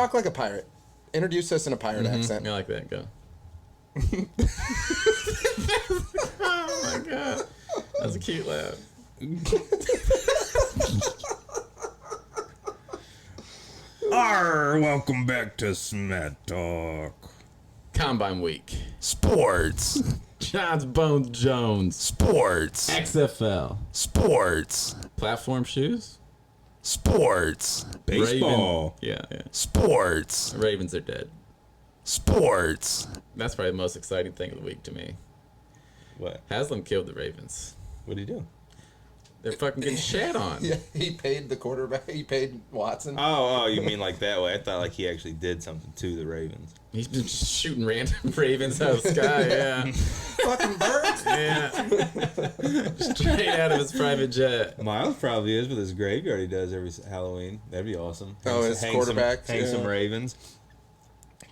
talk like a pirate. Introduce us in a pirate accent. I like that. Go. Oh my god, that's a cute laugh. Welcome back to Smack Talk. Combine week. Sports. Johns Bones Jones. Sports. XFL. Sports. Platform shoes. Sports. Baseball. Raven. Yeah. Sports. Ravens are dead. Sports. That's probably the most exciting thing of the week to me. What? Haslam killed the Ravens. What did he do? They're fucking getting shat on. Yeah, he paid the quarterback. He paid Watson. Oh, you mean like that way? I thought like he actually did something to the Ravens. He's been shooting random Ravens out of the sky, yeah. Fucking birds. Yeah. Straight out of his private jet. Miles probably is with his graveyard he does every Halloween. That'd be awesome. His quarterback. Hang some Ravens.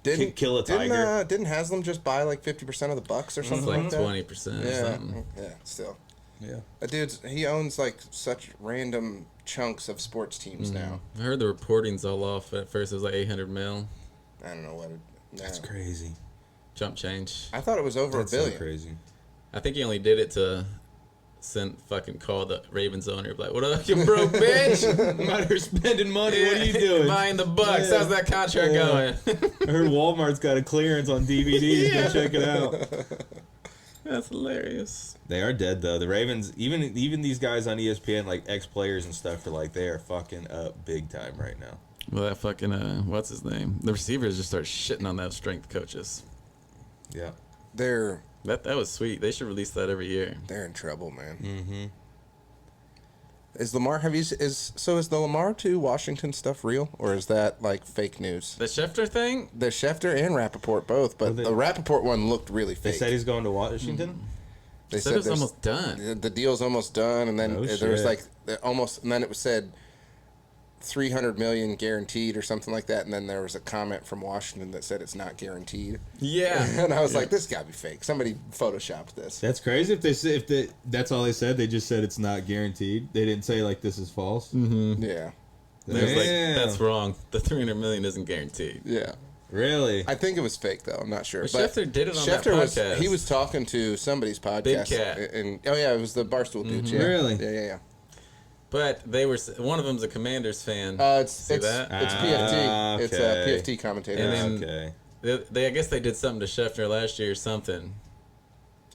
Didn't kill a tiger. Didn't Haslam just buy like 50% of the Bucks or It's something like like that? 20% or something. Yeah, still. Yeah. That dude's, he owns like such random chunks of sports teams now. I heard the reporting's all off. At first it was like 800 mil. I don't know what it... That's crazy. Chump change. I thought it was over That's $1 billion. so crazy. I think he only did it to call the Ravens owner, like, what up, you broke bitch? I'm out here spending money. What are you doing? Buying the Bucks. Yeah. How's that contract going? I heard Walmart's got a clearance on DVDs. Go check it out. That's hilarious. They are dead though. The Ravens, even these guys on ESPN, like ex-players and stuff, are like they are fucking up big time right now. Well, that fucking what's his name? The receivers just start shitting on those strength coaches. Yeah. That was sweet. They should release that every year. They're in trouble, man. Mm-hmm. Is the Lamar to Washington stuff real, or is that like fake news? The Schefter thing? The Schefter and Rappaport both, but the Rappaport one looked really fake. They said he's going to Washington. They said it was almost done. The deal's almost done, and then there was shit. like and then it was said $300 million guaranteed or something like that, and then there was a comment from Washington that said it's not guaranteed. Yeah. And I was like, this gotta be fake. Somebody photoshopped this. That's crazy. That's all they said. They just said it's not guaranteed. They didn't say like this is false. Mm-hmm. Yeah. They was like, Damn. that's wrong. The $300 million isn't guaranteed. Yeah. Really? I think it was fake though. I'm not sure. But But Schefter did it on Schefter that podcast. he was talking to somebody's podcast. Big Cat. And it was the Barstool dudes. Yeah. Really? Yeah. But one of them's a Commanders fan. It's that? PFT. It's a okay. PFT commentator. And then- Okay. I guess they did something to Schefter last year or something.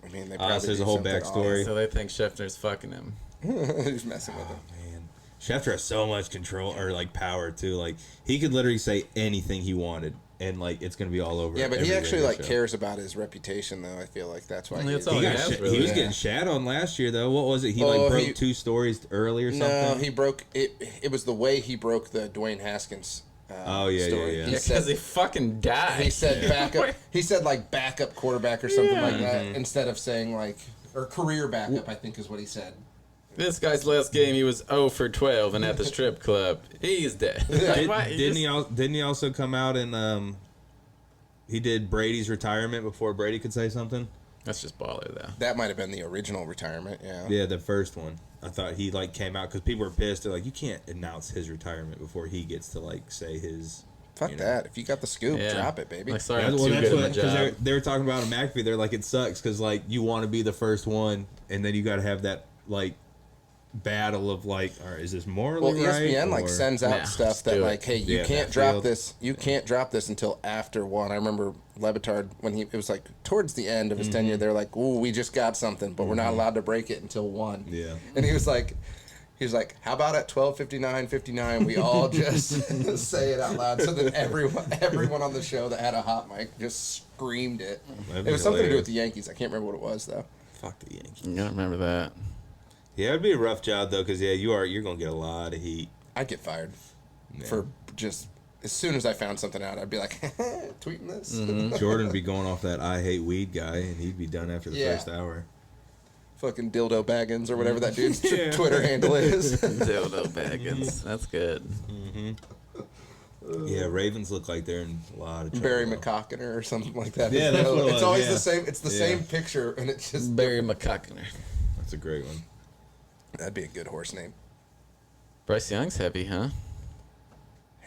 I mean, they So probably there's do a whole something backstory. So they think Schefter's fucking him. Who's messing with him? Man, Schefter has so much control or like power too. Like he could literally say anything he wanted, and like it's gonna be all over. Yeah, but he every actually radio like show. cares about his reputation, though. I feel like that's why. Well, that's he, all He, he got has, sh- really. he was Yeah. getting shat on last year though. What was it? He Oh, broke he- 2 stories early or something. No, he broke it. It was the way he broke the Dwayne Haskins. Story. yeah. He Because said, he fucking died. he said backup. He said like backup quarterback or something like that Mm-hmm. instead of saying like or career backup. I think is what he said. This guy's last game, he was 0 for 12 and at the strip club. He's dead. Like, why? Didn't he also come out and he did Brady's retirement before Brady could say something? That's just baller, though. That might have been the original retirement. Yeah. Yeah, the first one. I thought he like came out because people were pissed. They're like, you can't announce his retirement before he gets to like say his. Fuck you know. that. If you got the scoop, Yeah. drop it, baby. Like, sorry, That's, I'm well, too that's good what at the because job. they were talking about McAfee. They're like, it sucks because like you want to be the first one, and then you got to have that like battle of like, all right, is this morally Well, right? ESPN like or- sends out Nah, stuff just that do like, it. hey, you Yeah, can't that drop field. this. You can't drop this until after one. I remember Levitard when it was like towards the end of his tenure. They're like, "Ooh, we just got something, but we're not allowed to break it until 1." Yeah. And he was like, how about at 12:59 we all just say it out loud so that everyone on the show that had a hot mic just screamed it. That'd It be was something to do hilarious. with the Yankees. I can't remember what it was though. Fuck the Yankees. You gotta remember that. Yeah, it'd be a rough job though, because you're gonna get a lot of heat. I'd get fired Yeah. for just as soon as I found something out, I'd be like, tweeting this. Jordan would be going off that I hate weed guy, and he'd be done after the Yeah. first hour. Fucking Dildo Baggins or whatever that dude's Yeah. Twitter handle is. Dildo Baggins. That's good. Yeah, Ravens look like they're in a lot of trouble. Barry though. McCockiner or something like that. Yeah, that's what it It's was, always yeah. the same. It's the Yeah. same picture, and it's just Barry McCockiner. That's a great one. That'd be a good horse name. Bryce Young's heavy, huh?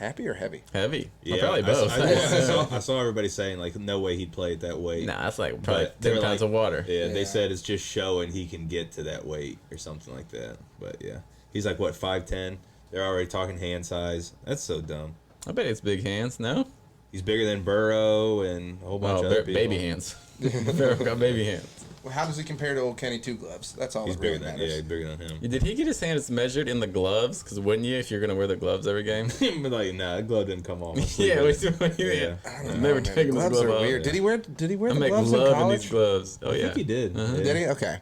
Happy or heavy? Heavy. Yeah, Probably both. I saw everybody saying like no way he'd play at that weight. Nah, that's like probably But they 10 were pounds like- of water. Yeah, Yeah. they said it's just showing he can get to that weight or something like that. But yeah, he's like what 5'10". They're already talking hand size. That's so dumb. I bet it's big hands. No. He's bigger than Burrow and a whole bunch Oh, of other people. baby hands. Pharaoh got baby hands. Well, how does he compare to old Kenny Two Gloves? That's all He's that really bigger than matters. he's bigger than him. Did he get his hands measured in the gloves? Because wouldn't you if you're gonna wear the gloves every game? But like, nah, that glove didn't come off. Let's leave Yeah, it. yeah. I don't know, Never man. taking his Gloves glove are off. weird. Did he wear I the make gloves in love in college? these gloves. Oh I yeah. think he did. Uh-huh. Yeah. Did he? Okay.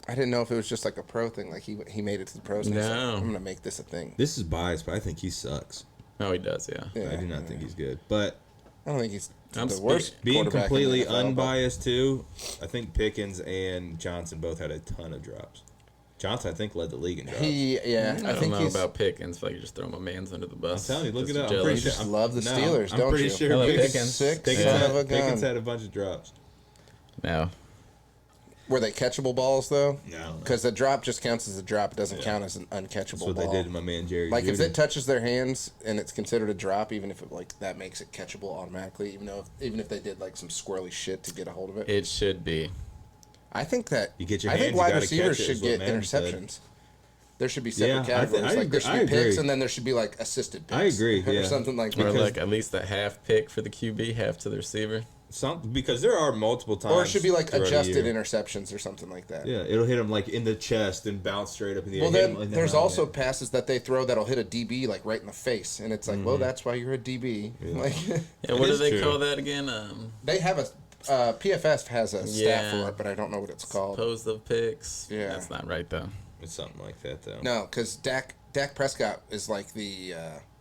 I didn't know if it was just like a pro thing. Like he made it to the pros. And he's like, No. I'm gonna make this a thing. This is biased, but I think he sucks. Oh, he does. Yeah. Yeah, I do not yeah. think he's good. But I don't think he's I'm the spe- worst. being quarterback in completely the NFL, but- unbiased too, I think Pickens and Johnson both had a ton of drops. Johnson, I think, led the league in drops. Yeah, I I don't think know he's. about Pickens. Like you just throw my man's under the I'm bus. telling you, look Just it up. I'm jealous. pretty You just sure. love the Steelers, I'm don't pretty you? sure Hello, Pickens, Pickens. Sick Pickens, son had, of a gun. Pickens had a bunch of drops. No. Were they catchable balls though? No. Because a drop just counts as a drop. It doesn't Yeah. count as an uncatchable That's what ball. they did to my man Jerry. Like if Jeudy. it touches their hands and it's considered a drop, even if it like that makes it catchable automatically, even if they did like some squirrely shit to get a hold of it. It should be. I think that You get your I think hands, you wide gotta receivers catch it, should is what get Madden said. interceptions. There should be separate Yeah, I categories. thi- I like there agree- should I be picks, agree. and then there should be like assisted picks. I agree, or yeah. something like Or that. like at least a half pick for the QB, half to the receiver. Because there are multiple times. Or it should be like throughout the adjusted year. interceptions or something like that. Yeah, it'll hit him like in the chest and bounce straight up in the Well, air. hit then him in the there's helmet. also passes that they throw that'll hit a DB like right in the face, and it's like, well, that's why you're a DB. Like Yeah, It what do is they true. call that again? they have a PFF has a stat Yeah. for it, but I don't know what it's called. Pose of picks. Yeah. That's not right though. It's something like that though. No, because Dak Prescott is like the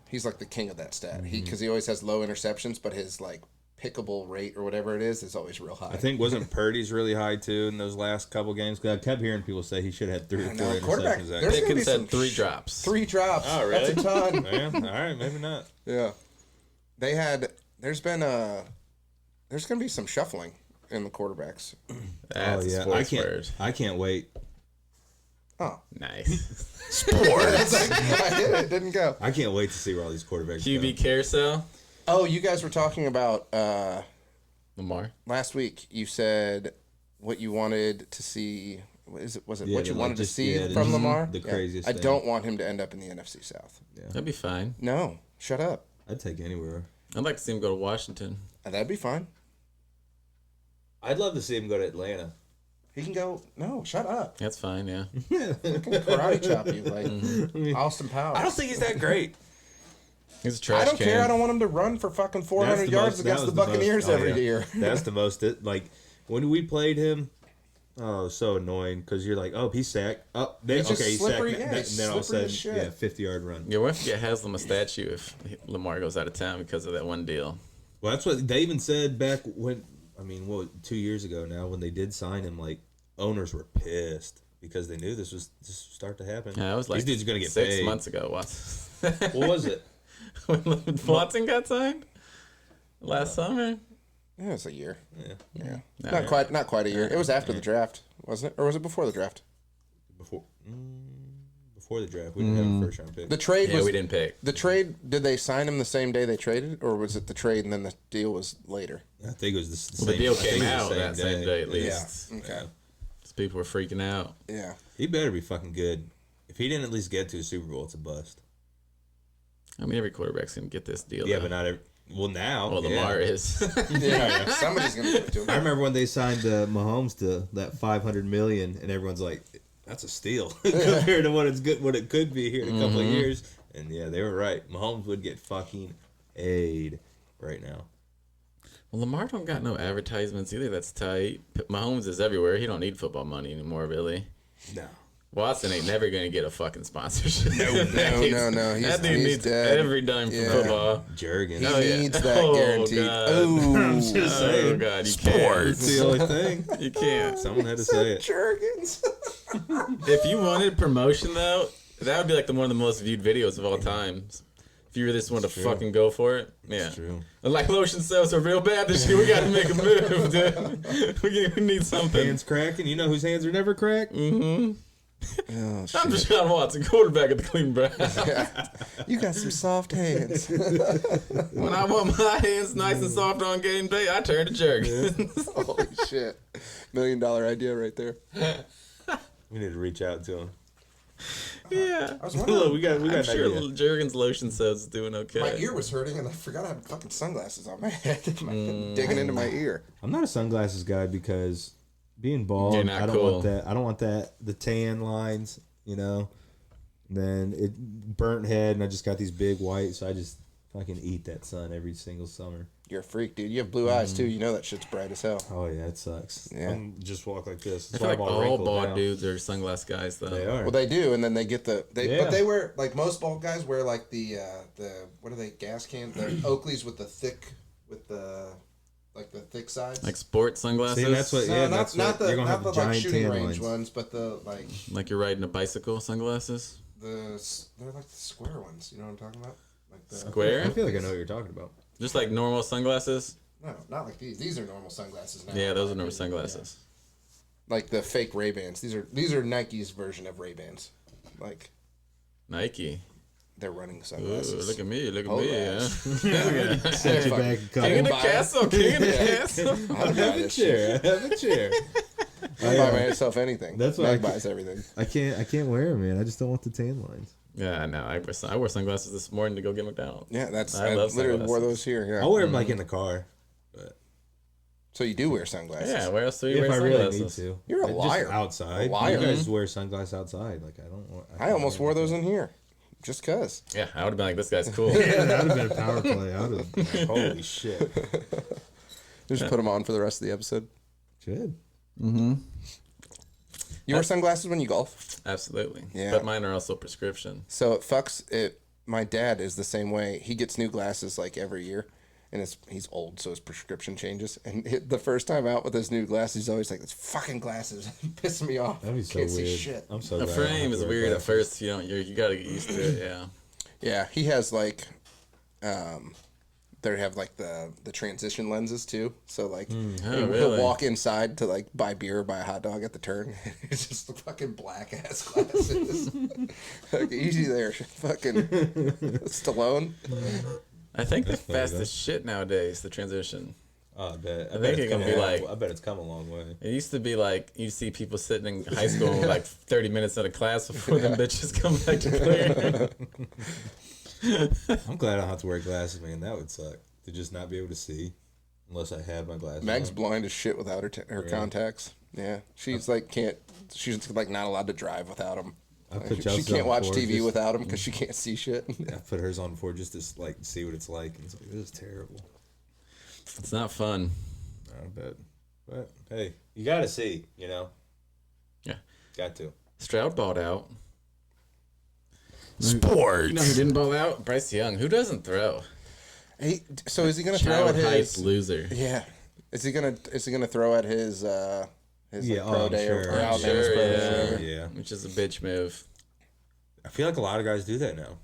he's like the king of that stat. Because he always has low interceptions, but his like pickable rate or whatever it is always real high. I think wasn't Purdy's really high too in those last couple games? Because I kept hearing people say he should have had 3 or 4 know, quarterback- interceptions. there's Actually. gonna be Pickens had some 3 drops. 3 drops. Oh, really? That's a ton. Yeah, all right, maybe not. Yeah, they had. There's gonna be some shuffling in the quarterbacks. That's oh yeah, sports word. I can't wait. Oh, Nice. it's like, I hit it. Didn't go. I can't wait to see where all these quarterbacks QB go. carousel. Oh, you guys were talking about Lamar. last week. You said what you wanted to see. Was it Yeah, what you like wanted to just- see yeah, from just Lamar? the craziest I thing. don't want him to end up in the NFC South. That'd be fine. No, shut up. I'd take anywhere. I'd like to see him go to Washington. That'd be fine. I'd love to see him go to Atlanta. He can go. No, shut up. That's fine. Yeah. He can karate chop you like Austin Powers. I don't think he's that great. He's a trash I don't can. care. I don't want him to run for fucking 400 That's the yards most- against that the was most- Buccaneers oh, every yeah. year. That's the most. Like when we played him. Oh, so annoying because you're like, oh, he's sacked. Oh, then, He's just okay, he's slippery, sacked. yeah, And he's then all of a slippery sudden, as shit. yeah, 50-yard run. Yeah, we'll have to get Haslam a statue if Lamar goes out of town because of that one deal. Well, that's what they even said back when. I mean, 2 years ago now when they did sign him, like owners were pissed because they knew this was start to happen. Yeah, that was like these dudes are gonna get 6 paid. months ago. Watson. What was it? when Watson got signed last summer. Yeah, it's a year. Yeah, Yeah, Nah. not quite a year. It was after the draft, wasn't it, or was it before the draft? before the draft, we didn't have a first round pick. The trade Yeah, was we didn't pick. the trade. Did they sign him the same day they traded, or was it the trade and then the deal was later? I think it was the Well, the same. deal I think came it was out the that same day at Yeah. least. Okay. Because people were freaking out. Yeah. He better be fucking good. If he didn't at least get to a Super Bowl, it's a bust. I mean, every quarterback's going to get this deal. Yeah, though. but not every. Well, now. Well, yeah. Lamar is. Yeah. Somebody's gonna give it to him. I remember when they signed Mahomes to that $500 million, and everyone's like, "That's a steal compared to what it could be here in a couple of years." And yeah, they were right. Mahomes would get fucking paid right now. Well, Lamar don't got no advertisements either. That's tight. Mahomes is everywhere. He don't need football money anymore, really. No. Watson ain't never going to get a fucking sponsorship. No. That dude He's needs dead. every dime from Yeah. football. Jurgens. He Oh, yeah. needs that Oh, guaranteed. God. Ooh, I'm just Oh, saying. God, you It's the can't. only thing. You can't. Someone had to say it. Jurgens. If you wanted promotion, though, that would be like one of the most viewed videos of all time. If you really just wanted to true. fucking go for it. Yeah. True. Like lotion sales are real bad this year. We got to make a move, dude. We need something. Hands cracking. You know whose hands are never cracked? Mm-hmm. Oh, I'm shit. Deshaun Watson, quarterback of the Cleveland Browns. Yeah. You got some soft hands. When I want my hands nice and soft on game day, I turn to Jergens. Holy shit. $1 million idea right there. We need to reach out to him. Yeah. I was wondering. Look, we got I'm an sure idea. Jergens lotion soap's doing okay. My ear was hurting, and I forgot I had fucking sunglasses on my head. Digging into my ear. I'm not a sunglasses guy because being bald, You're not I don't cool. want that. I don't want that. The tan lines, you know. Then it burnt head, and I just got these big white, so I just fucking eat that sun every single summer. You're a freak, dude. You have blue eyes, too. You know that shit's bright as hell. Oh yeah, it sucks. Yeah. I'm just walk like this. I That's feel why like I'm all all wrinkled bald now. dudes are sunglass guys, though. They are. Well, they do, and then they get the Yeah. but they wear like most bald guys wear like the what are they gas cans? The Oakleys with the thick sides. Like sports sunglasses. See, that's what. No, Yeah, not that's not what, the you're gonna not have the the like giant shooting tan range lines. ones, but the Like you're riding a bicycle sunglasses. they're like the square ones. You know what I'm talking about? Like the Square? I feel like I know what you're talking about. Just like normal sunglasses. No, not like these. These are normal sunglasses now. Yeah, those are normal sunglasses. Yeah. Like the fake Ray Bans. These are Nike's version of Ray Bans. Like Nike. they're running Ooh, sunglasses. look at me, look at Oh, me. yeah. Yeah. Set you Fuck. back a couple. King of the Buy it. castle, king of the Yeah. castle. I'd buy Have a this shit. chair. Have a chair. I'd buy myself anything. That's what Meg I buys everything. I can't wear them, man. I just don't want the tan lines. Yeah, no, I wore sunglasses this morning to go get McDonald's. Yeah, I I love literally wore sunglasses. those here. Yeah. I'll wear them like in the car. So you do wear sunglasses? Yeah, where else do you If wear I really sunglasses? need to. You're a Just liar. outside. A liar. You guys wear sunglasses outside. Like I don't want. I almost wore those in here, just cause. Yeah, I would have been like, this guy's cool. Yeah, that would have been a power play. I would have. Holy shit. Just put them on for the rest of the episode. Should. You wear sunglasses when you golf? Absolutely. Yeah. But mine are also prescription. So it fucks it. My dad is the same way. He gets new glasses like every year, and he's old, so his prescription changes. And the first time out with his new glasses, he's always like, "It's fucking glasses," pissing me off. That'd be so Can't weird. see shit. I'm so The glad I don't frame have is to wear weird at glasses. first. You gotta get used to it. Yeah. Yeah, he has like, they have like the transition lenses too. So like, he'll really? walk inside to like buy beer or buy a hot dog at the turn. It's just the fucking black ass glasses. Like, easy there, fucking Stallone. I think the funny, fastest shit nowadays, the transition. Oh, I bet. I, think bet it it's can come be a long- like- I bet it's come a long way. It used to be like you see people sitting in high school with like 30 minutes out of class before them bitches come back to clear. I'm glad I don't have to wear glasses, man. That would suck to just not be able to see unless I had my glasses. Meg's on. blind as shit without her contacts. Yeah, she's like she's like not allowed to drive without them. I put She Chelsea can't on watch before TV just- without them because she can't see shit. I put hers on before just to like see what it's like, and it's like this is terrible. It's not fun. I bet, but hey, you gotta see, you know. Yeah. Got to. Stroud balled out. Sports. You know who didn't ball out? Bryce Young. Who doesn't throw? So is he gonna throw at Child his? hype loser. Yeah. Is he gonna throw at his like, Yeah, pro I'm day sure. or I'm Alabama's sure, pro yeah. day? or whatever? Yeah, Which is a bitch move. I feel like a lot of guys do that now.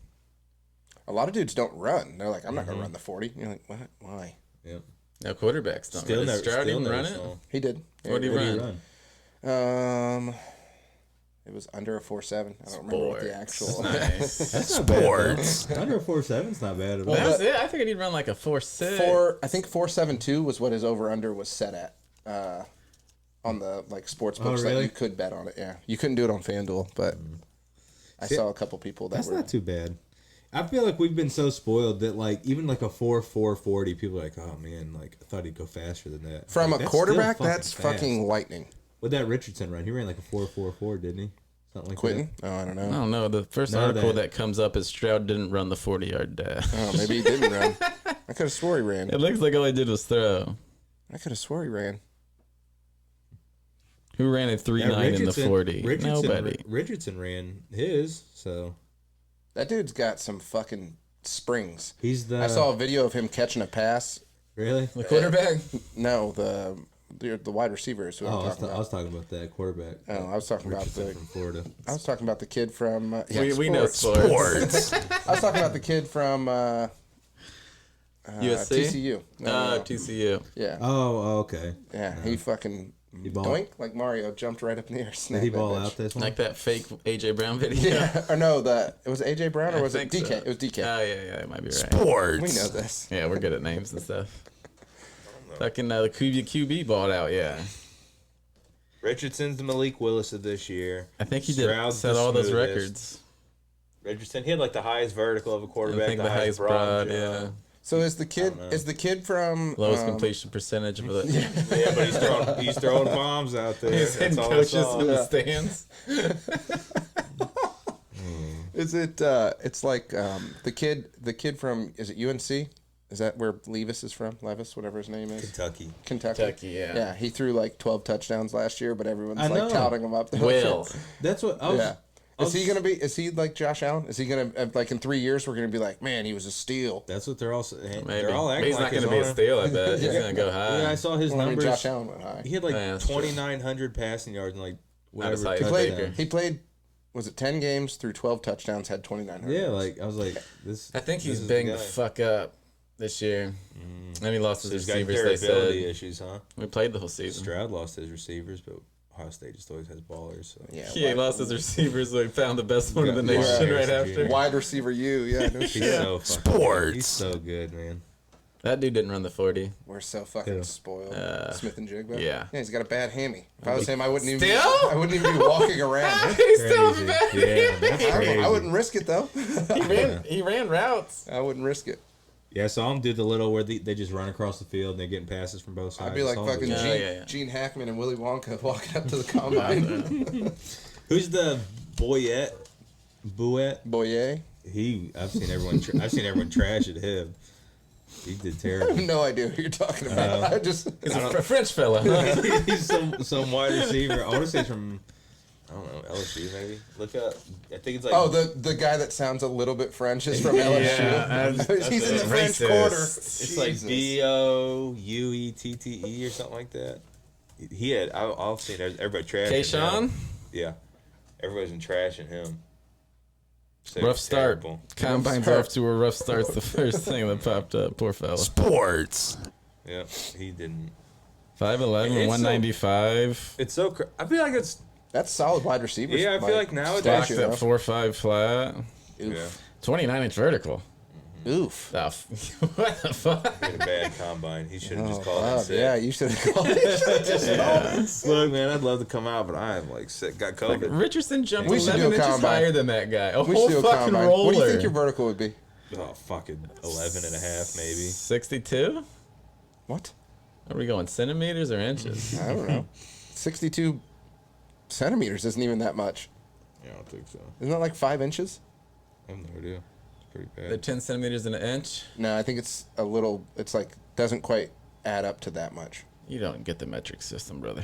A lot of dudes don't run. They're like, I'm not gonna run the 40. You're like, what? Why? Yeah. No, quarterbacks don't. Still Run. never. Did Stroud Still even never run it? saw. He did. Yeah, What did he What do you run? run? It was under a 4.7. I don't remember what the Sports. actual. Nice. That's not bad. Under a 4.7's not bad at all. That's it. I figured he'd run like a 4.6. I think 4.72 was what his over under was set at. On the like sports books that really? you could bet on it. Yeah, you couldn't do it on FanDuel, but I See, saw a couple people that That's were. not too bad. I feel like we've been so spoiled that like even like a 4.40, people are like, oh man, like I thought he'd go faster than that. From Like, a that's still quarterback, fucking that's fast. fucking lightning. What'd that Richardson run? He ran like a 4.44, didn't he? Something like Quentin? Oh, I don't I know. don't know. The first None of article that. that comes up is Stroud didn't run the 40-yard dash. Oh, maybe he didn't run. I could have swore he ran. It looks like all he did was throw. I could have swore he ran. Who ran a 3.9 in the 40? Nobody. Richardson ran his, so That dude's got some fucking springs. he's the. I saw a video of him catching a pass. Really. The quarterback? No, the wide receiver is who Oh, I'm talking I about. was talking about that quarterback. Oh, I was talking about Richardson the. from Florida. I was talking about the kid from. Yeah, We know sports. I was talking about the kid from USC? TCU. No. TCU. Yeah, Oh, okay. yeah. He fucking He ball, doink, like Mario jumped right up in the air. did he ball out this one? Like that fake AJ Brown video. Yeah, or no, it was AJ Brown or was it think DK? so. It was DK. Oh yeah, it might be right. Sports. We know this. Yeah, we're good at names and stuff. Fucking the QB balled out. Yeah, Richardson's the Malik Willis of this year. I think he Stroud's did set the all those smoothest. records. Richardson, he had like the highest vertical of a I quarterback, think the highest broad. Yeah, So is the kid from lowest completion percentage of the. Yeah, but he's throwing bombs out there. He's hitting That's all I coaches saw. in the stands. Is it? It's like the kid from. Is it UNC? Is that where Levis is from? Levis, whatever his name is. Kentucky. Kentucky. Yeah. Yeah, he threw like 12 touchdowns last year, but everyone's I like know. touting him up. Will. That's what I was. Yeah. Is he gonna be? Is he like Josh Allen? Is he gonna like in 3 years? We're gonna be like, man, he was a steal. That's what they're all saying. Maybe. They're all acting He's like not going to his be a arm. steal, I bet. He's going to go high. Yeah, I saw his Well, I mean, numbers. Josh Allen went high. He had like Yeah, that's true. 2,900 passing yards and like Not as whatever. high as He played. Baker. He played. Was it 10 games through 12 touchdowns? Had 2,900. Yeah, like I was like, this. I think he's this is banged the the guy. fuck up this year. And he lost his So he's got receivers, they durability said. issues, huh? We played the whole season. Stroud lost his receivers, but Ohio State just always has ballers. So. Yeah. Yeah, he lost his receivers, so he found the best one in the Yeah. nation Yeah. right Yeah. after. Wide receiver, yeah. No He's shit. so fucking Sports. good. He's so good, man. That dude didn't run the 40. We're so fucking Yeah. spoiled. Uh, Smith and Jigba. yeah. Yeah, he's got a bad hammy. If I was him, I wouldn't even. Still? I wouldn't even be walking around. He's still Crazy. bad. Yeah, that's crazy. I wouldn't risk it though. He ran routes. I wouldn't risk it. Yeah, I saw him do the little where they just run across the field and they're getting passes from both sides. I'd be like I saw him fucking do Yeah, that. Gene, yeah. Gene Hackman and Willy Wonka walking up to the combine. Who's the Boyette? Boye. I've seen everyone trash at him. He did I have terrible. no idea who you're talking about. I just. He's a French fella. He's some wide receiver. I want to say he's from, I don't know, LSU maybe. Look up. I think it's like. Oh, the guy that sounds a little bit French is from LSU. He's in the French racist. Quarter. It's like Jesus. Bouette or something like that. He had. I've seen everybody trashing Kayshawn? him. Yeah, everybody's been trashing him. So Rough it's start. terrible. Combine's start. off to a rough start's the first thing that popped up. Poor fella. Sports. Yeah, he didn't. 5'11", It's so- 195. It's so. I feel like it's. That's solid wide receiver. Yeah, I feel like nowadays- Blocked statue, at though. 4'5" flat. Yeah, 29-inch vertical. Oof. The what the fuck? he had a bad combine. He should have just Oh, called wow. in sick. Yeah, you should have called it. Look, man, I'd love to come out, but I am like sick. Got Like, COVID. Richardson jumped We should do 11 a inches combine. higher than that guy. A We whole should do a fucking combine. roller. What do you think your vertical would be? Oh, fucking 11 and a half, maybe. 62? What? Are we going centimeters or inches? I don't know. 62 centimeters isn't even that much. Yeah, I don't think so. Isn't that like 5 inches? I have no idea. It's pretty They're bad. 10 centimeters in an inch? No, I think it's a little. It's like doesn't quite add up to that much. You don't get the metric system, brother.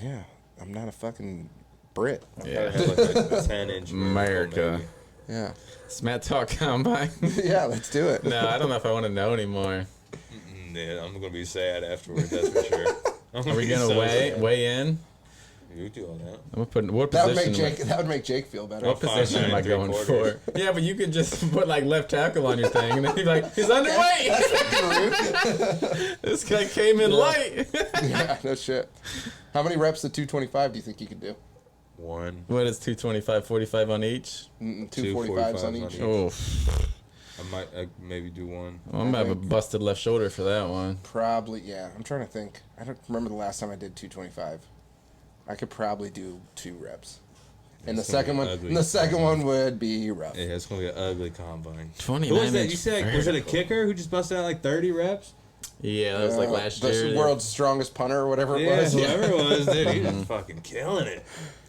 Yeah, I'm not a fucking Brit. I Yeah. had like a 10-inch. America. Yeah, Smat Talk Combine. yeah. Let's do it. No, I don't know if I want to know anymore. Yeah, I'm gonna be sad afterwards. That's for sure. Are we gonna weigh in? You do all that. I'm gonna put what That would make position? Jake. That would make Jake feel better. What position am I 5'9", going 3/4. for? Yeah, but you could just put like left tackle on your thing, and then be like, he's underweight. This guy came in light. Yeah, no shit. How many reps of 225 do you think you could do? One. What is 225, 45 on each? 245s on each. Oh, I might maybe do one. I'm gonna have a busted left shoulder for that one. Probably, yeah. I'm trying to think. I don't remember the last time I did 225. I could probably do 2 reps. And the It's gonna second be one, ugly. and the second one would be rough. Yeah, it's gonna be an ugly combine. 29 Who was that? inch You said was it a vertical. kicker who just busted out like 30 reps? Yeah, that was like last the year. world's strongest punter or whatever it Yeah, was. whoever it was, dude, he was fucking killing it.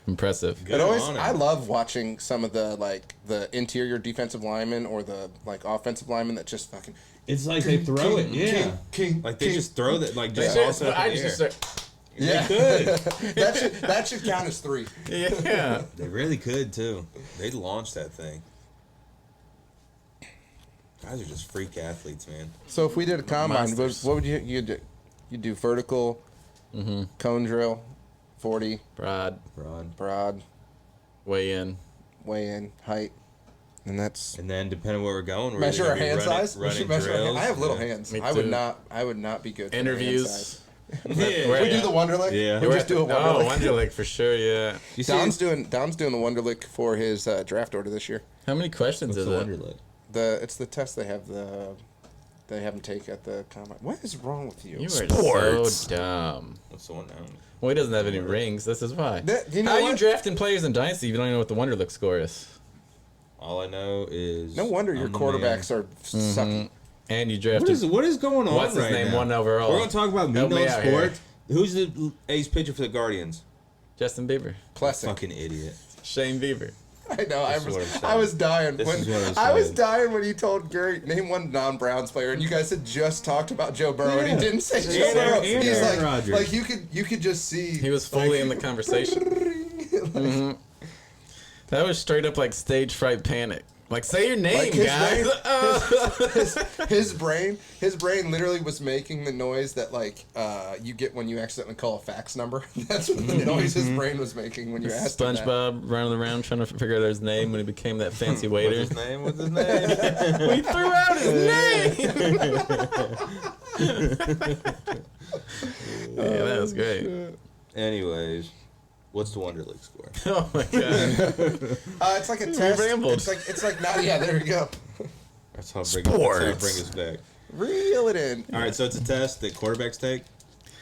Impressive. Good It always, on him. I love watching some of the like the interior defensive linemen or the like offensive linemen that just fucking It's like they throw it, yeah. king, Like they just throw that, like They just should- toss it up I in the just air. yeah. They could. that should count as 3. yeah. They really could too. They'd launch that thing. Guys are just freak athletes, man. So if we did a combine, Monsters. what would you do? You do vertical, cone drill, 40, Broad, broad, weigh in. weigh in, height, and that's And then depending on where we're going, we're measure either our gonna be hand running- size. We running should measure our hand. drills. I have little Yeah. hands. Me I would too. not. I would not be good. For hand Interviews. size. Where- We do the Wonderlic. Yeah. We We're just at do a the- Wonderlic. Wonderlic for sure. Yeah. You see, Don's doing the Wonderlic for his draft order this year. How many questions what's is the it? Wonderlic? It's the test they have them take at the combine. What is wrong with you? You are Sports. so dumb. What's the one now? Well, he doesn't have any rings. This is why. You know How are you what? drafting players in Dynasty if you don't even know what the Wonderlic score is? All I know is No wonder your I'm the quarterbacks are sucky. And you drafted. What is going on What's his right name? now? One overall. We're gonna talk about me Help me no out here. sport. Who's the ace pitcher for the Guardians? Justin Bieber. Plessic. Fucking idiot. Shane Bieber. I know. I This is what I'm was saying. dying This when is what I'm I was saying. dying when he told Gary name one non-Browns player, and you guys had just talked about Joe Burrow, and he Yeah. didn't say And Joe Burrow. Aaron- and He's Aaron like, Rodgers. like you could just see He was fully in the conversation. That was straight up like stage fright panic. Like, say your name, Like his guys. brain, his brain literally was making the noise that like you get when you accidentally call a fax number. That's what the noise his brain was making when you asked him that. SpongeBob running around trying to figure out his name when he became that fancy What's waiter. his name? What's his name? We threw out his name. Yeah, that was great. Anyways, what's the Wonderlic score? Oh my god. It's like a test. rambled. It's like not. Yeah, there you go. That's how bring us back. Reel it in. All right, so it's a test that quarterbacks take.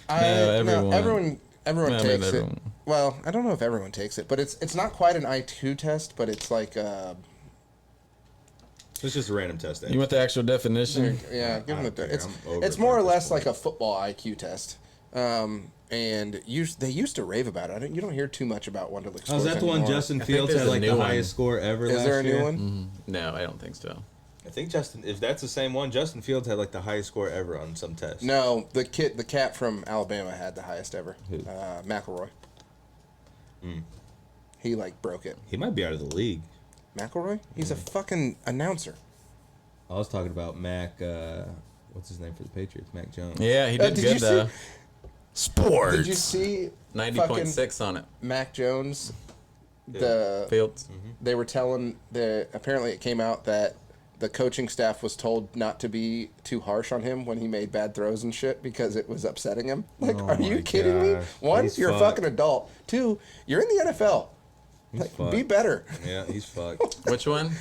everyone. Everyone No, I mean, takes everyone. it. Well, I don't know if everyone takes it, but it's not quite an IQ test, but it's like It's just a random test. You want the actual definition? yeah, give them don't the. care. It's I'm over it's it more at or this less point. like a football IQ test. And they used to rave about it. You don't hear too much about Wonderlic scores Oh, is that the one anymore. Justin I think Fields there's had a like new the one. highest score ever Is last there a new year? one? No, I don't think so. I think if that's the same one, Justin Fields had like the highest score ever on some test. No, the cat from Alabama had the highest ever. Who? McElroy. He like broke it. He might be out of the league. McElroy? He's a fucking announcer. I was talking about Mac. What's his name for the Patriots? Mac Jones. Yeah, he did did good you see- though. Sports. Did you see 90.6 on it. Mac Jones? The Fields. they were telling apparently it came out that the coaching staff was told not to be too harsh on him when he made bad throws and shit because it was upsetting him. Like, Oh are you my kidding me? gosh. One, He's you're a fucked. fucking adult. Two, you're in the NFL. Like, be fucked. better. Yeah, he's fucked. Which one?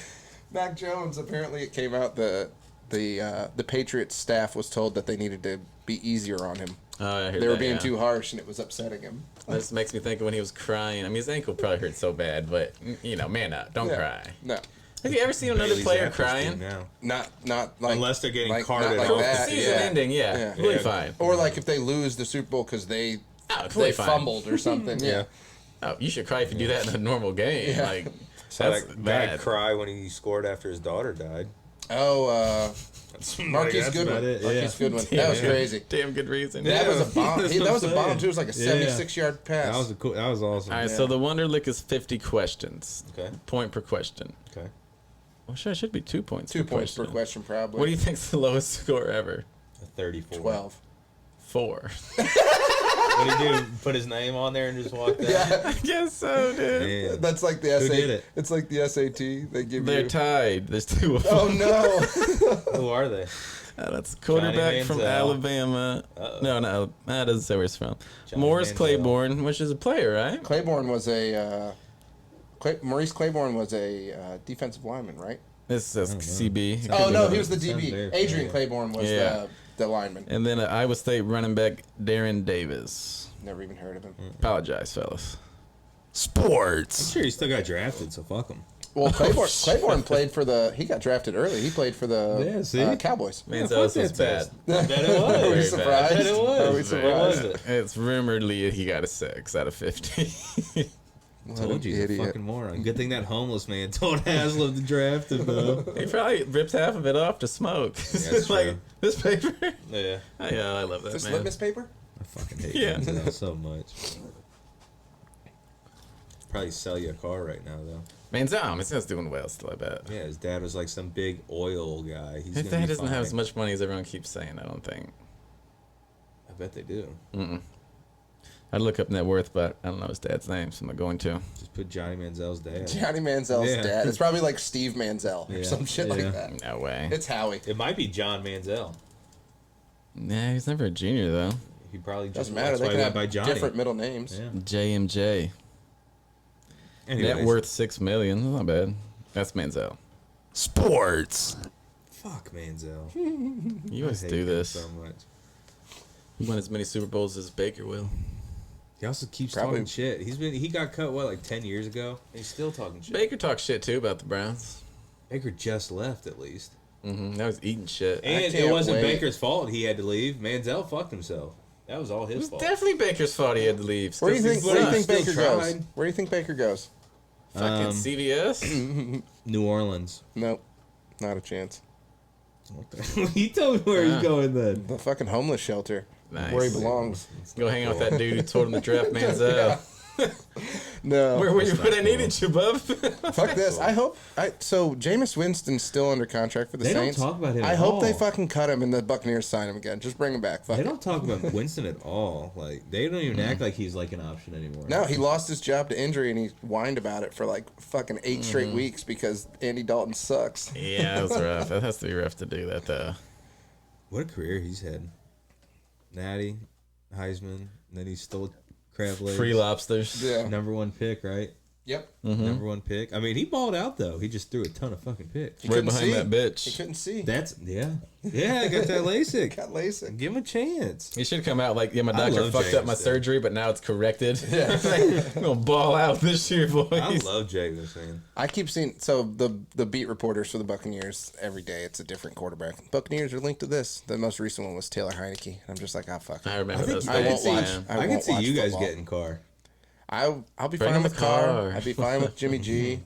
Mac Jones. Apparently, it came out the Patriots staff was told that they needed to be easier on him. Oh, I heard They were that, being yeah. too harsh, and it was upsetting him. This makes me think of when he was crying. I mean, his ankle probably hurt so bad, but man up, don't Yeah. cry. No, Have you ever seen another Bailey player Zappa's crying? team now. not like Unless they're getting like, carted not like off. that. Season yeah. ending, yeah, Yeah. really Yeah. fine. Or like if they lose the Super Bowl because they Totally fine. fumbled or something. Yeah. Oh, you should cry if you do that in a normal game. Yeah. Like, Saw that's that guy bad. cry when he scored after his daughter died. Oh, Marquise That's Goodwin. about it, Marquise yeah. Goodwin. That was Yeah. crazy. Damn good reason. That was a bomb. That's That what was a I'm bomb saying. too. It was like a Yeah. 76-yard pass. That was that was awesome. All right, so the Wonderlic is 50 questions. Okay. Point per question. Okay. Well, sure, it should be 2 points. 2 points per question, probably. What do you think's the lowest score ever? A 34. 12. 4. What did he do? Put his name on there and just walk down? Yeah, I guess so, dude. Man. that's like the Who SAT. did it? It's like the SAT. They give They're you. tied. There's 2 of them. Oh no! Who are they? That's quarterback from Manziel. Alabama. Uh-oh. No, no, that doesn't say where he's from. Johnny Morris Manziel. Claiborne, which is a player, right? Claiborne was a. Maurice Claiborne was a defensive lineman, right? This says CB. Oh no, he was the Sounds DB. very Adrian familiar. Claiborne was Yeah. the lineman. And then Iowa State running back Darren Davis. Never even heard of him. Apologize, fellas. I'm Sports. sure he still got drafted, so fuck him. Well, Claiborne played for the. He got drafted early. He played for the Yeah, see? Cowboys. Manziel was fuck that bad. test. I bet it was. Are we Very surprised? bad. I bet it was. Are we Very surprised? was it? It's rumoredly he got a 6 out of 50. Told you, he's idiot. a fucking moron. Good thing that homeless man told Haslam to draft him, though. He probably rips half of it off to smoke. that's like, true. this paper? Yeah. Yeah, I love that, This man. litmus paper? I fucking hate Yeah. Manziel so much. Probably sell you a car right now, though. Manziel's doing well still, I bet. Yeah, his dad was like some big oil guy. He's His gonna dad be doesn't have fine. as much money as everyone keeps saying, I don't think. I bet they do. I'd look up net worth, but I don't know his dad's name, so I'm not going to. Just put Johnny Manziel's dad. Johnny Manziel's Yeah. dad. It's probably like Steve Manziel or Yeah, some shit yeah. like that. No way. It's Howie. It might be John Manziel. Nah, he's never a junior, though. He probably just Doesn't matter. That's They why can he have went by Johnny. different middle names. Yeah. JMJ. Anyways, Net worth $6 million. Not bad. That's Manziel. Sports. Fuck Manziel. You always I hate do him this. so much. You won as many Super Bowls as Baker will. He also keeps Probably- talking shit. He got cut like 10 years ago. And he's still talking shit. Baker talks shit too about the Browns. Baker just left at least. Now he's eating shit. And it can't wasn't wait. Baker's fault he had to leave. Manziel fucked himself. That was all It his was fault. definitely Baker's fault he had to leave. Where do you think? Where do you think Still Baker goes? tried. Where do you think Baker goes? Fucking CVS? New Orleans. Nope, not a chance. What the? He told me where he's going then. The fucking homeless shelter, Nice. where he belongs. Go hang out with that dude who told him to draft Manziel. No, Where were you That's when not I needed you, bub? fuck this. I hope. So Jameis Winston's still under contract for the They don't Saints. talk about him I at hope they all. fucking cut him and the Buccaneers sign him again. Just bring him back. Fuck They it. don't talk about Winston at all. Like they don't even act like he's like an option anymore. No, he lost his job to injury and he whined about it for like fucking 8 straight weeks because Andy Dalton sucks. Yeah, that was rough. That has to be rough to do that, though. What a career he's had. Natty, Heisman, and then he stole crab legs. Free lobsters. Yeah. Number 1 pick, right? Yep. Number 1 pick. I mean, he balled out though. He just threw a ton of fucking picks. He Right couldn't behind see. that bitch. He couldn't see. That's yeah. I got that LASIK. Got LASIK. Give him a chance. You should come out like, yeah, my I doctor love fucked up Jameis, my dude. surgery, but now it's corrected. Yeah. I'm going to ball out this year, boys. I love Jameis, man. I keep seeing so the beat reporters for the Buccaneers every day. It's a different quarterback. Buccaneers are linked to this. The most recent one was Taylor Heineke. I'm just like, ah, fuck. I remember those. I won't days, watch. man. I I can won't see watch you guys football. getting Carr. I'll be Bring fine him with a Carr. car. I'd be fine with Jimmy G.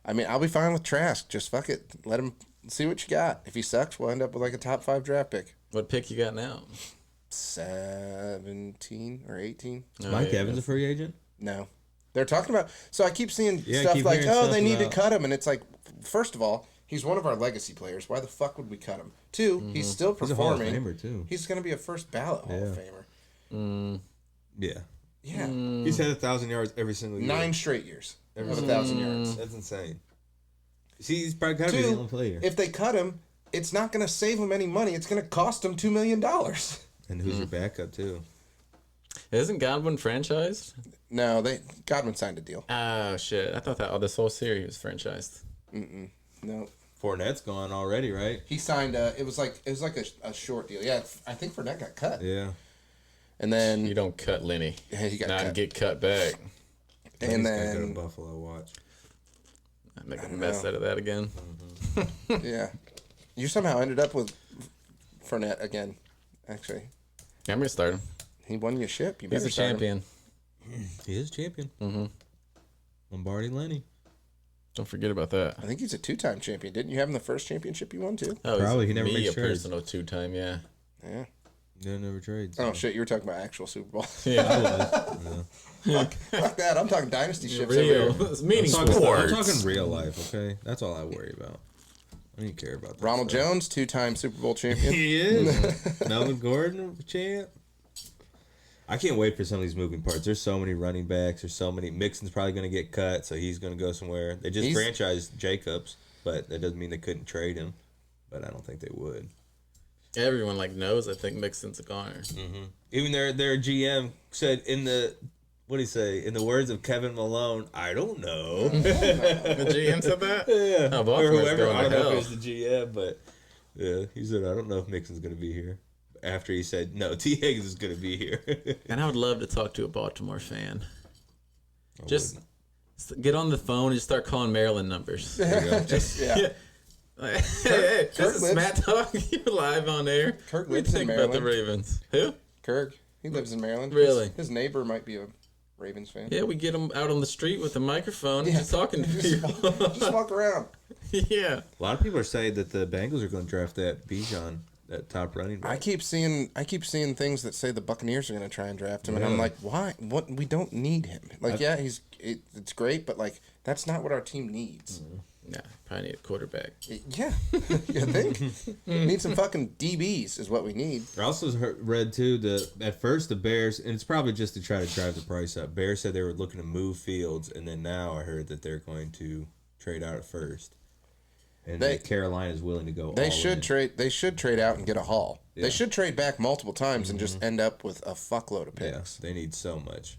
I'll be fine with Trask. Just fuck it. Let him see what you got. If he sucks, we'll end up with like a top 5 draft pick. What pick you got now? 17 or 18. Oh, Mike yeah, Evans a free agent? No. They're talking about. So I keep seeing Yeah, I stuff keep like, hearing oh, stuff they need to about- cut him. And it's like, first of all, he's one of our legacy players. Why the fuck would we cut him? 2, he's still He's a Hall of performing. Famer too. He's going to be a first ballot Hall of Famer. Yeah. Yeah. He's had 1,000 yards every single year. 9 straight years of 1,000 yards. That's insane. See, he's probably got to be the only 2, player. if they cut him, it's not going to save him any money. It's going to cost him $2 million. And who's your backup too? Isn't Godwin franchised? No, Godwin signed a deal. Oh, shit. I thought that this whole series was franchised. No. Fournette's gone already, right? He signed it was like a short deal. Yeah, I think Fournette got cut. Yeah. And then You don't cut Lenny. Yeah, he got Not cut. get cut back. and He's gotta go then to Buffalo. Watch. I make a mess out of that again. yeah. You somehow ended up with Fournette again. Actually, I'm going to start him. he won you a ship. You He's better a start him. champion. He is champion. Mm-hmm. Lombardi Lenny. Don't forget about that. I think he's a 2-time champion. Didn't you have him the first championship you won too? Oh, Probably. he's He never me makes a trades. personal 2-time, yeah. Yeah. No, never trades. Oh shit, you were talking about actual Super Bowl. Yeah. Fuck that. I'm talking dynasty ships over Real. here. It's I'm meaningful. talking real life, okay? That's all I worry about. I don't care about that. Ronald stuff. Jones, 2-time Super Bowl champion. He is. Melvin Gordon, champ. I can't wait for some of these moving parts. There's so many running backs. There's so many. Mixon's probably going to get cut, so he's going to go somewhere. They just franchised Jacobs, but that doesn't mean they couldn't trade him. But I don't think they would. Everyone knows I think Mixon's a goner. Even their GM said in the what did he say? In the words of Kevin Malone, I don't know. The GM said that? Yeah, Oh, or Baltimore's whoever. going I to don't know hell. if it was the GM, but yeah, he said I don't know if Mixon's going to be here. After he said no, T Higgins is going to be here. And I would love to talk to a Baltimore fan. Just get on the phone and just start calling Maryland numbers. Just yeah. Yeah. Hey, Kirk this is lives- Matt Talk. You're live on air. Kirk What do you lives in think about the Maryland. Ravens? Who? Kirk, he lives in Maryland. Really? His neighbor might be a Ravens fan. Yeah, we get him out on the street with a microphone just talking to people. Just walk around. Yeah. A lot of people are saying that the Bengals are going to draft that Bijan, that top running back. I keep seeing things that say the Buccaneers are going to try and draft him, and I'm Yeah. like, why? What? We don't need him. Like, yeah, it's great, but like that's not what our team needs. Nah, probably need a quarterback. Yeah, you think we need some fucking DBs is what we need. I also read too that at first the Bears, and it's probably just to try to drive the price up. Bears said they were looking to move Fields, and then now I heard that they're going to trade out at first. And They- Carolina's willing to go. They all should in. trade. They should trade out and get a haul. Yeah. They should trade back multiple times and just end up with a fuckload of Yeah, picks. they need so much.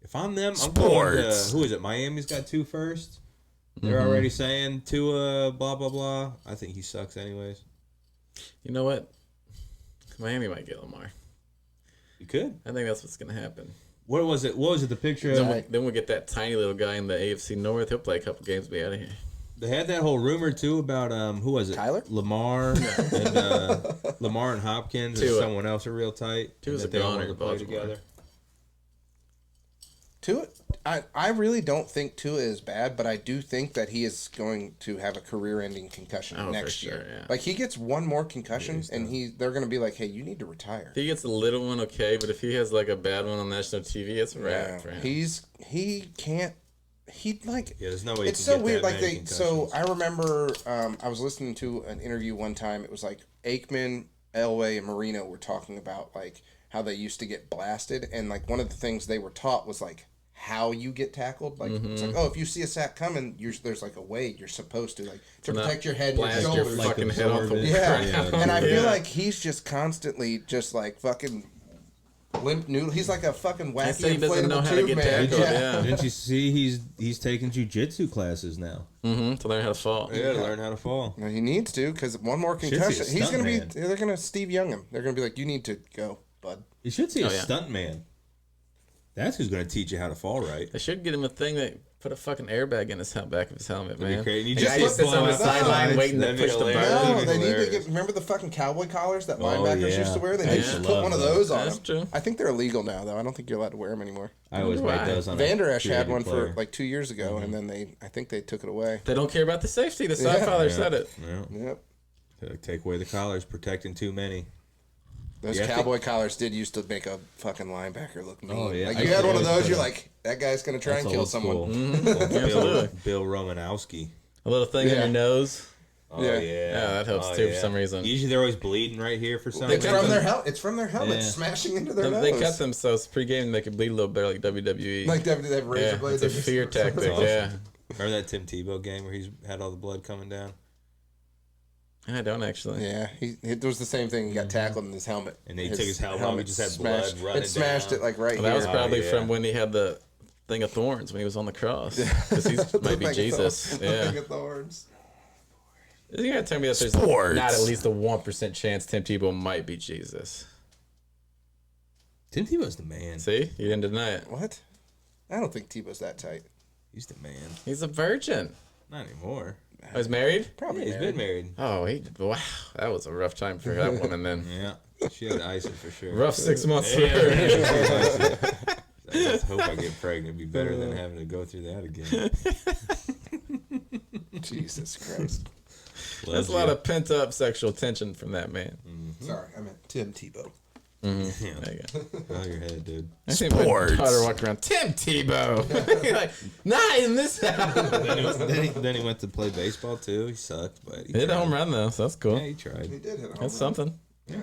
If I'm them, I'm going to, Sports. who is it? Miami's got 2 firsts. They're already saying Tua, blah blah blah. I think he sucks anyways. You know what? Miami might get Lamar. You could. I think that's what's gonna happen. What was it? What was it? The picture. Then we'll get that tiny little guy in the AFC North. He'll play a couple games, be out of here. They had that whole rumor too about who was it? Kyler? Lamar and Lamar and Hopkins and Tua. someone else are real tight. Tua's and a that they all goner want to in play Baltimore. together. Tua, I really don't think Tua is bad, but I do think that he is going to have a career-ending concussion Oh, for next sure, year. yeah. Like he gets one more concussion, and they're going to be like, "Hey, you need to retire." If he gets a little one, okay, but if he has like a bad one on national TV, it's a wrap Yeah. for him. He can't. He like. Yeah, there's no way. It's you so can get weird. that Like many so concussions. I remember I was listening to an interview one time. It was like Aikman, Elway, and Marino were talking about like how they used to get blasted, and like one of the things they were taught was like how you get tackled. Like it's like, oh, if you see a sack coming, there's like a way you're supposed to like to not protect your head and your blast your shoulders. Like fucking head off absorb the it. Yeah, Yeah. and I feel Yeah. like he's just constantly just like fucking limp noodle. He's like a fucking wacky say he doesn't know inflatable how to tube get man. tackled, yeah. Didn't you see he's taking jujitsu classes now? To learn how to fall. Yeah, to learn how to fall. No, he needs to because one more Should see a concussion. He's gonna be. stuntman. They're gonna Steve Young him. They're gonna be like, you need to go, bud. You should see Oh, a yeah. stunt man. That's who's going to teach you how to fall right. They should get him a thing that put a fucking airbag in his back of his helmet, That'd be man. crazy. You The just guy just put sits on the blow out sideline sides. waiting to That'd be push the hilarious. button. No, they need to hilarious. get. Remember the fucking cowboy collars that Oh, linebackers yeah. used to wear? They I need used to to put love one of those. those on That's them. true. I think they're illegal now, though. I don't think you're allowed to wear them anymore. I always Why? write those on Vander a Esch had creative one player. for like 2 years ago, and then I think they took it away. They don't care about the safety. The Yeah. Godfather Yeah. said it. Yeah. Yep. Gotta take away the collars, protecting too many. Those Yeah, I cowboy collars did used to make a fucking linebacker look mean. Oh, yeah. Like I you had one of always those, put you're a- like, that guy's gonna try and That's kill old someone. school. Old Absolutely. Bill Romanowski. A little thing in Yeah. your nose. Oh, Yeah. Yeah, that helps too for some reason. Usually they're always bleeding right here for some It's reason. from their It's from their helmet Yeah. smashing into their They nose. cut them so it's pre-game they could bleed a little better like WWE. Like they have razor yeah, blades. it's a they just- fear tactic. awesome. Yeah, Remember that Tim Tebow game where he's had all the blood coming down? I don't actually. Yeah, it was the same thing. He got tackled in his helmet, And then he took his helmet off, he just had blood running It smashed down. it like right Well, that was here. probably yeah. from when he had the thing of thorns when he was on the cross. Because he might be The thing of Jesus. thorns. The Yeah. thing of thorns. You gotta tell me that there's Sports. not at least a 1% chance Tim Tebow might be Jesus. Tim Tebow's the man. See, you didn't deny it. What? I don't think Tebow's that tight. He's the man. He's a virgin. Not anymore. I was married. Probably. Yeah, he's married. been married. Oh, wow, that was a rough time for that woman. Then Yeah, she had Ison for sure. rough 6 months for Yeah, her. I just hope I get pregnant. It'd be better than having to go through that again. Jesus Christ. There's a lot of pent up sexual tension from that man. Sorry, I meant Tim Tebow. Yeah. There you go. Oh, your head, dude. I see my Sports. daughter walk around. Tim Tebow. You're like, not in this house. then he went to play baseball too. He sucked, but he Hit a tried. home run though, so that's cool. Yeah, he tried. He did hit a home run. That's something. Yeah.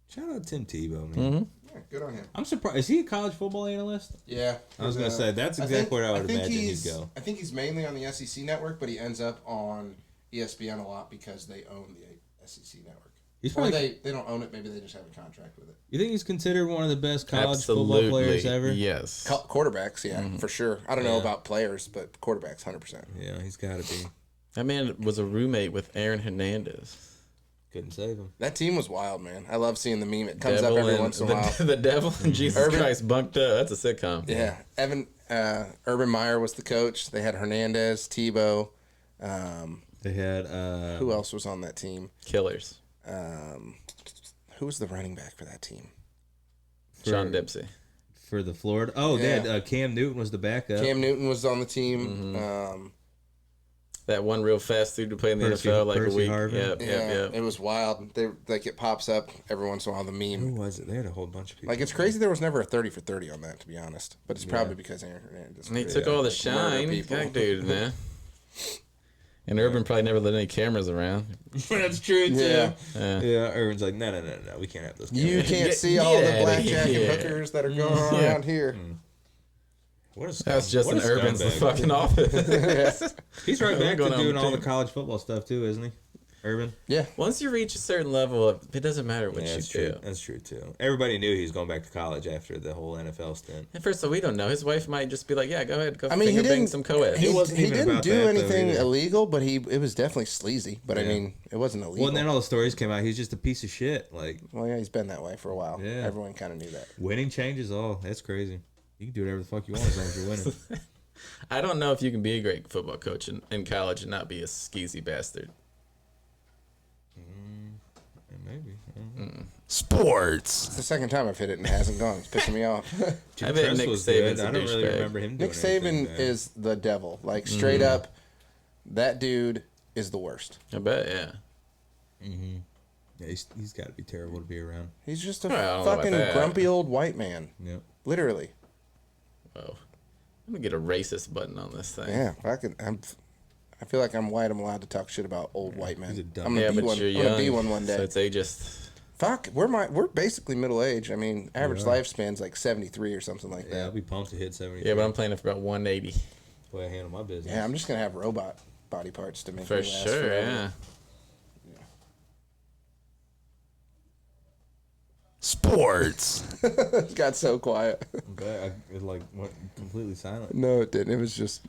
Shout out Tim Tebow, man. Yeah, good on him. I'm surprised. Is he a college football analyst? Yeah. I was gonna say that's exactly where I would imagine he'd go. I think he's mainly on the SEC network, but he ends up on ESPN a lot because they own the SEC network. He's Or probably. they don't own it. Maybe they just have a contract with it. You think he's considered one of the best college football players ever? Yes. Quarterbacks, yeah, for sure. I don't know about players, but quarterbacks, 100%. Yeah, he's got to be. That man was a roommate with Aaron Hernandez. Couldn't save him. That team was wild, man. I love seeing the meme. It comes up every once in a while. The devil and Jesus Urban- Christ bunked up. That's a sitcom. Yeah, Urban Meyer was the coach. They had Hernandez, Tebow. They had Who else was on that team? Killers. Who was the running back for that team? Sean Dempsey. for the Florida. Oh, they Yeah. had Cam Newton was the backup. Cam Newton was on the team. That one real fast dude to play in the Percy- NFL like Percy a week. Harvin. Yep, Yeah, yep. it was wild. They like it pops up every once in a while. The Who meme, was it? They had a whole bunch of people. like it's crazy. There was never a 30 for 30 on that, to be honest. But it's probably because Aaron Hernandez. And he took all the shine. people. God, dude, man. And Urban probably never let any cameras around. That's true too. Yeah. Yeah. Urban's like, no, we can't have those. You cameras." can't Get- see all get the outta blackjack and here. hookers that are going on Yeah. around here. What a That's just what an a Urban's scumbag. fucking office. He's right back to Going on doing the all the team. college football stuff too, isn't he? Urban. Yeah. Once you reach a certain level, it doesn't matter what Yeah, you that's do. true. That's true too. Everybody knew he was going back to college after the whole NFL stint. And first of all, we don't know. His wife might just be like, "Yeah, go ahead, go I mean, he finger bang didn't. some co-eds." He, It wasn't he even didn't about do that, though, anything either. illegal, but it was definitely sleazy. But I Yeah. mean, it wasn't illegal. Well, and then all the stories came out. He's just a piece of shit. Like Well, yeah, he's been that way for a while. Yeah. Everyone kind of knew that. winning changes all. That's crazy. You can do whatever the fuck you want as long as you're winning. I don't know if you can be a great football coach in college and not be a skeezy bastard. Maybe. Sports. It's the second time I've hit it and it hasn't gone. It's pissing me off. I bet Nick was Saban's good. a I don't really douchebag. remember him doing Nick anything Saban bad. is the devil. Like, straight up, that dude is the worst. I bet, yeah. Yeah, he's got to be terrible to be around. He's just a Well, I don't know about fucking that. grumpy old white man. Yep. Literally. Whoa. I'm gonna get a racist button on this thing. Yeah, I feel like I'm white. I'm allowed to talk shit about old white men. He's a dumb- I'm gonna Yeah, be but one. you're I'm young. gonna be one day. So it's ageist. Fuck, we're basically middle age. I mean, average lifespan's like 73 or something like Yeah, I'll that. be pumped to hit 70. Yeah, but I'm playing it for about 180. Boy, I handle my business. Yeah, I'm just gonna have robot body parts to make For me last sure, forever. yeah. Sports. It got so quiet. I'm glad it like went completely silent. No, it didn't. It was just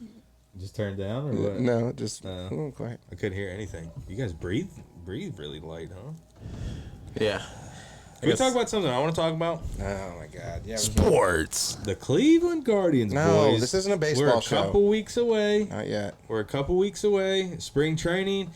Just turned down or what? no, just No. quiet. I couldn't hear anything. You guys breathe really light, huh? Yeah. Can we talk about something I want to talk about? Oh my god, yeah. Sports. The Cleveland Guardians, No, boys. this isn't a We're baseball a show. couple weeks away. Not yet. We're a couple weeks away. Spring training.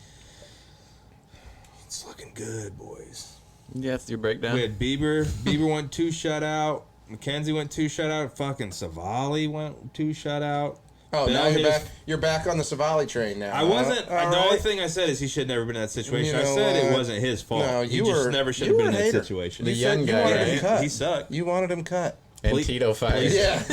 It's looking good, boys. Yeah, that's your breakdown. We had Bieber. Bieber went 2 shutout. McKenzie went 2 shutout. Fucking Savali went 2 shutout. Oh, Bell now you're hit his- back. You're back on the Savali train now. I wasn't. All the only right. thing I said is he should never been in that situation. You I know said it what? wasn't his fault. No, he you just were- never should you have been were in a that hater. situation. The You young said you guy, wanted him right? cut. He sucked. You wanted him cut. And Ple- Tito fired. Yeah.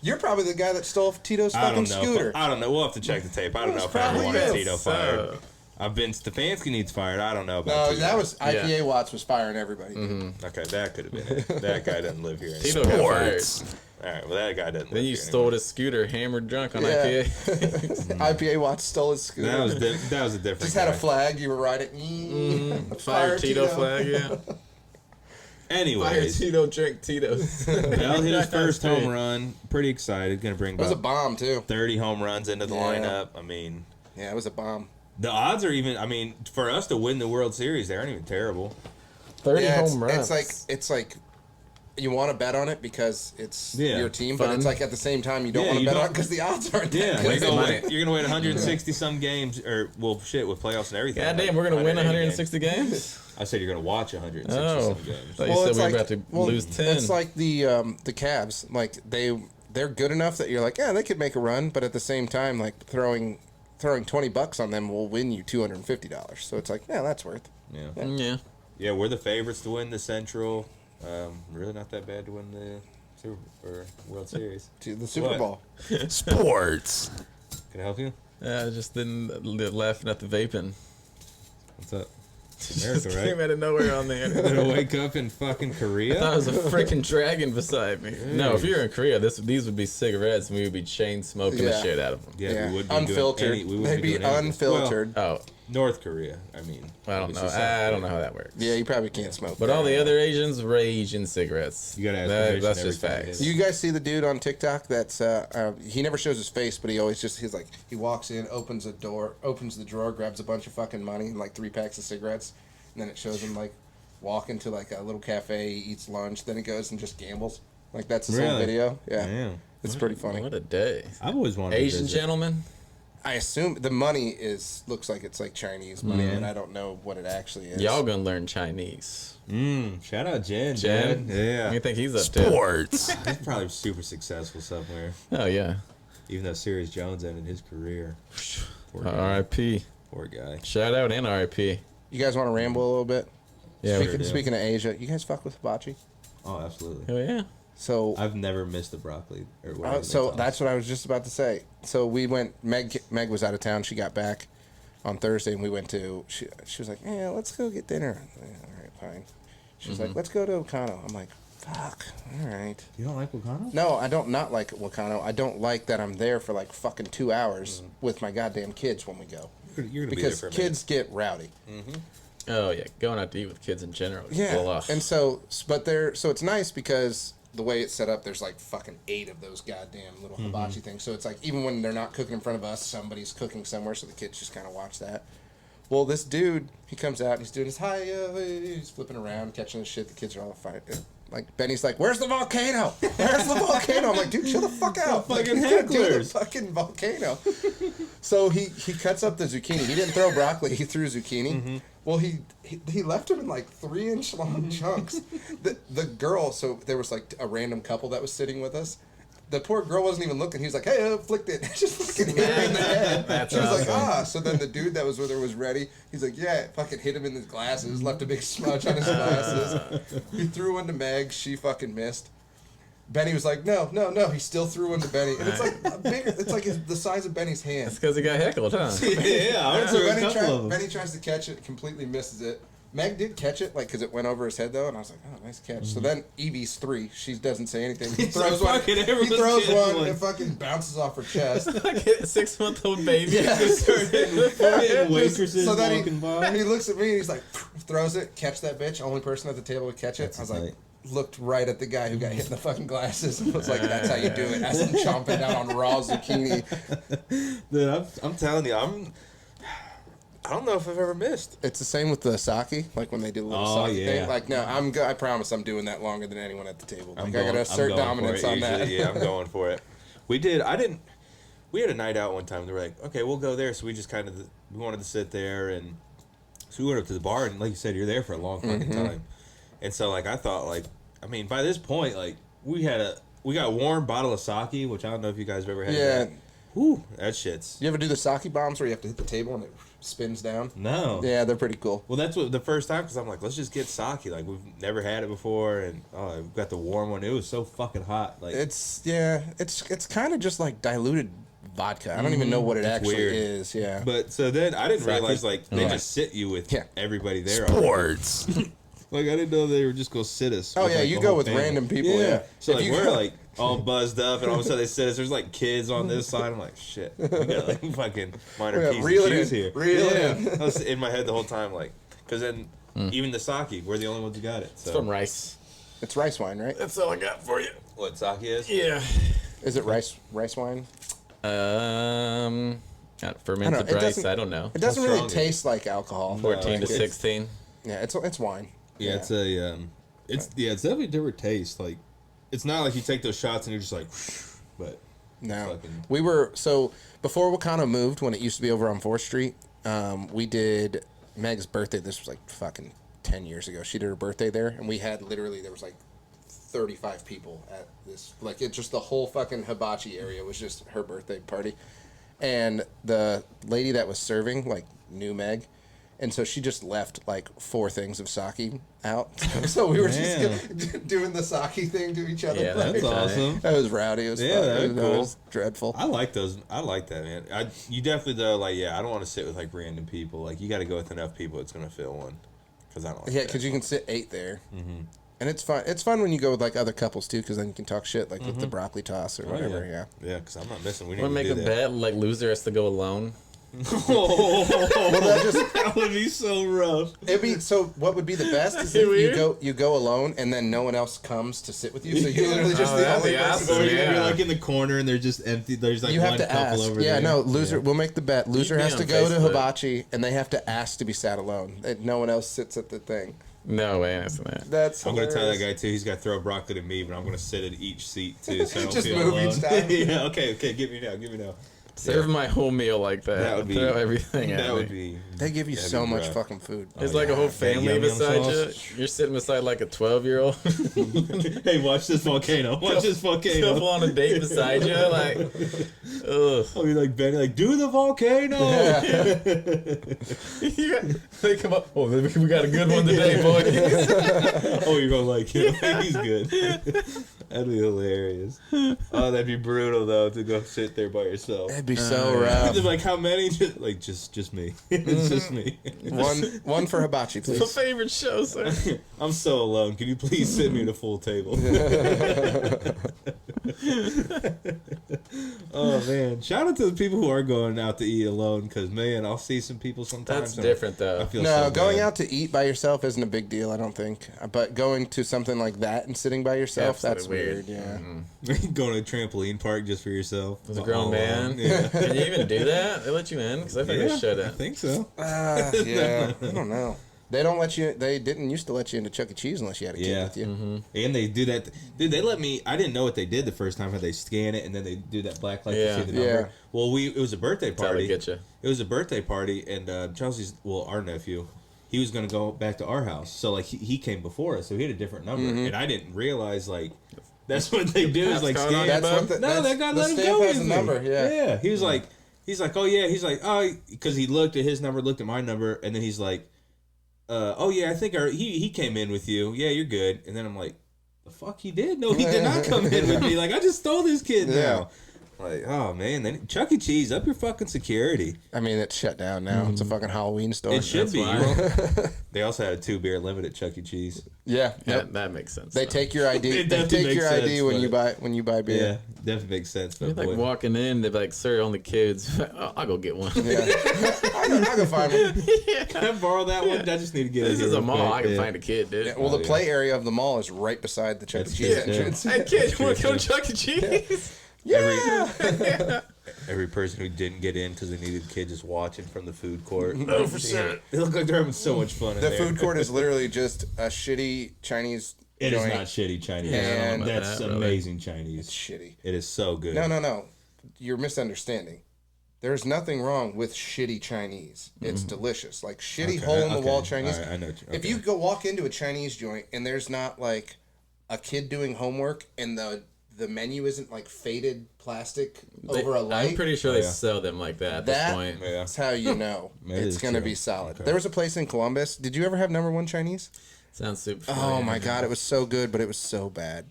You're probably the guy that stole Tito's I fucking don't know. scooter. I don't know. We'll have to check the tape. I don't know if I ever probably wanted you. Tito So- fired. I've been Stefanski needs fired. I don't know about No, Tito. that was IPA Yeah. Watts was firing everybody. Okay, that could have been it. That guy doesn't live here Tito anymore. got fired. Sports. All right, well, that guy doesn't live Then you here stole his scooter, hammered drunk on Yeah. IPA. IPA Watts stole his scooter. anymore. That was a different Just had a guy. flag. You were riding. Fire Tito flag, yeah. Fire Anyways, Tito, drink Tito's. Bell hit his That's first great. home run. Pretty excited. Going to bring It was a about bomb too. 30 home runs into the Yeah. lineup. I mean, Yeah, it was a bomb. the odds are even. I mean, for us to win the World Series, they aren't even terrible. 30 Yeah, home runs. it's like you want to bet on it because it's Yeah, your team, but fun. it's like at the same time you don't Yeah, want to you bet don't- on it because the odds aren't that Yeah, good. you're gonna win 160 some games, or well, shit, with playoffs and everything. God like, damn, we're going to win 180 160 games? I said you're gonna watch 160 Oh. some games. Thought you said it's we were like- about to well, lose 10. It's like the Cavs, like they're good enough that you're like, yeah, they could make a run, but at the same time, like throwing $20 on them will win you $250. So it's like, yeah, that's worth. Yeah, yeah. yeah, we're the favorites to win the Central. Really not that bad to win the Super or World Series. To the Super What? Bowl. Sports. Can I help you? I just didn't laughing at the vaping. What's up? Just America, came right? out of nowhere on there. Gonna wake up in fucking I thought it Korea? was a freaking dragon beside me. No, if you're in Korea, these would be cigarettes, and we would be chain smoking the Yeah. shit out of them. Yeah, we would be unfiltered. Doing we wouldn't They'd be doing anything. unfiltered. Oh, Well, North Korea. I mean, I don't know. obviously South I don't Korea. know how that works. Yeah, you probably can't smoke. But all the other Asians rage in cigarettes. You gotta ask That- permission That's every just time you facts. hit You guys see the dude on TikTok that's he never shows his face, but he's like he walks in, opens the drawer, grabs a bunch of fucking money and like 3 packs of cigarettes, and then it shows him like walking to like a little cafe, he eats lunch, then he goes and just gambles. Like that's his whole Really? video. Yeah. Damn. It's pretty funny. What a day. I've always wanted to Asian visit. gentleman? I assume the money looks like it's like Chinese money, and I don't know what it actually is. Y'all gonna learn Chinese. Shout out Jen. Jen? Dude. Yeah. What do you think he's up to? Sports. He's probably super successful somewhere. Oh, yeah. Even though Sirius Jones ended his career. Poor guy. R.I.P. Poor guy. Shout out and R.I.P. You guys want to ramble a little bit? Yeah, Sure do. Speaking of Asia, you guys fuck with hibachi? Oh, absolutely. Oh, yeah. So I've never missed the broccoli. Or whatever so they that's what I was just about to say. So we went. Meg was out of town. She got back on Thursday, and we went to. She was like, "Yeah, let's go get dinner." I'm like, all right, fine. She was like, "Let's go to Okano." I'm like, Fuck. All right. You don't like Wakano? No, I don't not like Wakano. I don't like that I'm there for like fucking 2 hours with my goddamn kids when we go. You're gonna be Because there for a kids get rowdy. Oh yeah, going out to eat with kids in general. is Yeah. ugh. And so, but so it's nice because the way it's set up, there's like fucking 8 of those goddamn little hibachi things. So it's like even when they're not cooking in front of us, somebody's cooking somewhere, so the kids just kind of watch that. Well, this dude, he comes out and he's doing his he's flipping around, catching his shit. The kids are all fighting. Like Benny's like, "Where's the volcano? Where's the volcano?" I'm like, "Dude, chill the fuck out! The Like, fucking he's gonna do the hecklers." fucking volcano." So he cuts up the zucchini. He didn't throw broccoli. He threw zucchini. Well, he left him in like 3-inch long chunks. The girl. So there was like a random couple that was sitting with us. The poor girl wasn't even looking. He was like, "Hey, I flicked it." Just fucking hit her in the head. That's She was like, awesome. So then the dude that was with her was ready. He's like, "Yeah," fucking hit him in his glasses, left a big smudge on his glasses. He threw one to Meg. She fucking missed. Benny was like, "No." He still threw one to Benny, and it's like bigger. It's like the size of Benny's hand. That's because he got heckled, huh? Yeah, I went So through a couple of them. Benny tries to catch it, completely misses it. Meg did catch it, like, because it went over his head, though, and I was like, "Oh, nice catch." So then Evie's 3. She doesn't say anything. He throws one. fucking He everyone's throws getting one, one. and fucking bounces off her chest. Like a 6-month-old baby. Yes. Waitresses So then walking by. he looks at me, and he's like, throws it, catch that bitch. Only person at the table to catch it. That's I was like, tight. looked right at the guy who got hit in the fucking glasses and was like, "That's how you do it." As I'm chomping down on raw zucchini. Dude, I'm telling you, I don't know if I've ever missed. It's the same with the sake, like when they do the little Oh, sake yeah. thing. Like, no, I promise I'm doing that longer than anyone at the table. Like, I gotta I'm assert going for dominance it on that. usually. Yeah, I'm going for it. We had a night out one time. They were like, "Okay, we'll go there." So we just we wanted to sit there, and so we went up to the bar, and like you said, you're there for a long fucking time. And so, like, I thought, like, I mean, by this point, like, we got a warm bottle of sake, which I don't know if you guys have ever had. Yeah. That. Whew, that shit's. You ever do the sake bombs where you have to hit the table and it spins down? No. Yeah, they're pretty cool. Well, that's what the first time, because I'm like, let's just get sake. Like, we've never had it before, and we got the warm one. It was so fucking hot. Like, It's kind of just like diluted vodka. I don't even know what it It's actually weird. is. Yeah. But so then I didn't Sake? realize like they Yeah. just sit you with Yeah. everybody there. already. Sports. Like I didn't know they were just gonna sit us. Oh, with, yeah, like, you the go whole with family. random people, yeah. So If like you we're go- like all buzzed up, and all of a sudden they sit us. There's like kids on this side. I'm like, shit, we got like fucking minor Yeah, P's reel and it Q's in, here. reel it yeah, in. I was in my head the whole time, like, because then even the sake, we're the only ones who got it. It's So from rice. It's rice wine, right? That's all I got for you. what sake is? Yeah. Is it rice wine? Not I fermented don't know, it rice. doesn't- I don't know. It doesn't How really strong is it? taste like alcohol. 14 to it's- 16. Yeah, it's wine. Yeah, it's a it's definitely a different taste. Like, it's not like you take those shots and you're just like, but No, fucking- we were so before Wakano moved when it used to be over on 4th Street. We did Meg's birthday. This was like fucking 10 years ago. She did her birthday there, and we had literally there was like 35 people at this. Like it just the whole fucking hibachi area was just her birthday party, and the lady that was serving like knew Meg. And so she just left like 4 things of sake out. So we were just doing the sake thing to each other. Yeah, Like, that's awesome. that was rowdy. It was Yeah, fun. that's It cool. was dreadful. I like those. I like that, man. You definitely though, like, yeah, I don't want to sit with like random people. Like, you got to go with enough people that's gonna fill one. Because I don't. Like Yeah, that. because you can sit 8 there, and it's fun. It's fun when you go with like other couples too, because then you can talk shit like with the broccoli toss or Oh, whatever. yeah, Yeah. because I'm not missing. We need Want to to make do a that. bet? Like loser has to go alone. Well, that just that would be so rough. it'd be so. What would be the best is Is it if weird? you go alone, and then no one else comes to sit with you, so you're literally just Oh, the that'd only be person. awesome. Or you're Yeah. like in the corner and they're just empty. There's like You one have to couple ask. over Yeah, there. no, loser. Yeah. We'll make the bet. Loser me has on to go to Facebook. hibachi, and they have to ask to be sat alone. No one else sits at the thing. No way, that's that. That's I'm gonna tell that hilarious. guy too. He's got to throw broccoli to me, but I'm gonna sit at each seat too. So I don't Just feel move alone. each time. Yeah. Okay. Give me now. Serve my whole meal like that. That would be. Throw everything at That me. would be. They give you That'd so be much rough. fucking food. There's like a whole family yum yum beside you. sauce. You're sitting beside like a 12-year-old. Hey, watch this volcano. Watch this volcano. Couple on a date beside you. Like, Ugh. I'll be like Benny, like, do the volcano. They come up. Oh, we got a good one today, boys. Oh, you're gonna like him. He's good. That'd be hilarious. Oh, that'd be brutal though to go sit there by yourself. It'd be so rough. Like how many? Just me. It's just me. One for hibachi, It's my please. favorite show, sir. I'm so alone. Can you please sit me at a full table? Oh man! Shout out to the people who are going out to eat alone, because man, I'll see some people sometimes. That's different, I though. feel No, so going bad. out to eat by yourself isn't a big deal, I don't think. But going to something like that and sitting by yourself, that's Absolutely weird. weird. Yeah. Going to a trampoline park just for yourself. As a grown All man. alone. Yeah. Can you even do that? They let you in? Because I think they I shouldn't. think so. Yeah. I don't know. They don't let you. They didn't used to let you into Chuck E. Cheese unless you had a kid Yeah. with you. And they do that. Dude, they let me. I didn't know what they did the first time. How they scan it and then they do that black light Yeah. to see the number. Yeah. Well, it was a birthday That's how party. they get you. It was a birthday party, and our nephew, he was gonna go back to our house. So like he came before us, so he had a different number, and I didn't realize like that's what they do is like That's going on scan. your That's what the, No, that's, that guy the let him stamp go has a with number. me. Yeah. He was like, oh yeah, he's like, oh, because he looked at his number, looked at my number, and then he's like, oh yeah, I think he came in with you. Yeah, you're good. And then I'm like, the fuck he did? No, he did not come in with me. Like I just stole this kid now. Like, oh man, then Chuck E. Cheese, up your fucking security. I mean, it's shut down now. It's a fucking Halloween store. It should That's be. why. They also had a 2-beer limit at Chuck E. Cheese. Yeah. Yeah, Yep. that makes sense. They though. take your ID. It They definitely take your makes ID sense, when you buy Yeah, beer. definitely makes sense. But You're like boy. walking in, they're like, "Sir, only kids." I'll go get one. Yeah. I can find one. Can I borrow that one? I just need to get This it. is here a real mall. quick. I can Yeah. find a kid, dude. Yeah, well, the play area of the mall is right beside the Chuck E. That's Cheese true, too. entrance. Hey, kid, you want to go to Chuck E. Cheese? Yeah. Every person who didn't get in because they needed kids just watching from the food court. Oh, for sure. They look like they're having so much fun in The there. food court is literally just a shitty Chinese It is joint. not shitty Chinese. Yeah, I don't know about That's that, really. amazing It's Chinese. shitty. It is so good. No. You're misunderstanding. There's nothing wrong with shitty Chinese. It's delicious. Like shitty Okay, hole in the wall okay. Chinese. All right, I know what you- If okay. you go walk into a Chinese joint and there's not like a kid doing homework and the menu isn't like faded plastic over a light, I'm pretty sure Oh, they yeah. sell them like that at this point. Yeah. that's how you know That it's is going to true. be solid. Okay. There was a place in Columbus. Did you ever have number one Chinese? Sounds super Oh familiar. my god, it was so good, but it was so bad.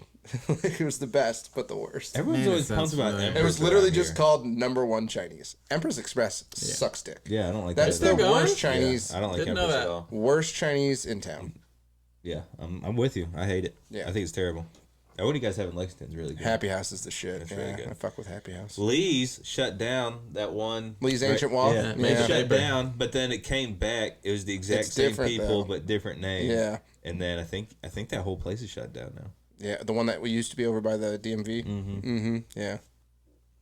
It was the best, but the worst. Everyone's Man, always it sounds pumped about familiar. Empress It was literally around just here. called number one Chinese. Empress Express sucks dick. Yeah, I don't like That's that. the at still all. going? worst Chinese. Yeah, I don't like Didn't know Empress that. at all. Worst Chinese in town. Yeah, I'm with you. I hate it. Yeah. I think it's terrible. Now, what do you guys have in Lexington? Is really good. Happy House is the shit. That's yeah, really good. I fuck with Happy House. Lee's shut down that one. Lee's Ancient Wall? Yeah, Yeah. it shut Neighbor. down, but then it came back. It was the exact It's same different, people, though. but different names. Yeah. And then I think that whole place is shut down now. Yeah, the one that we used to be over by the DMV. Mm-hmm. Yeah.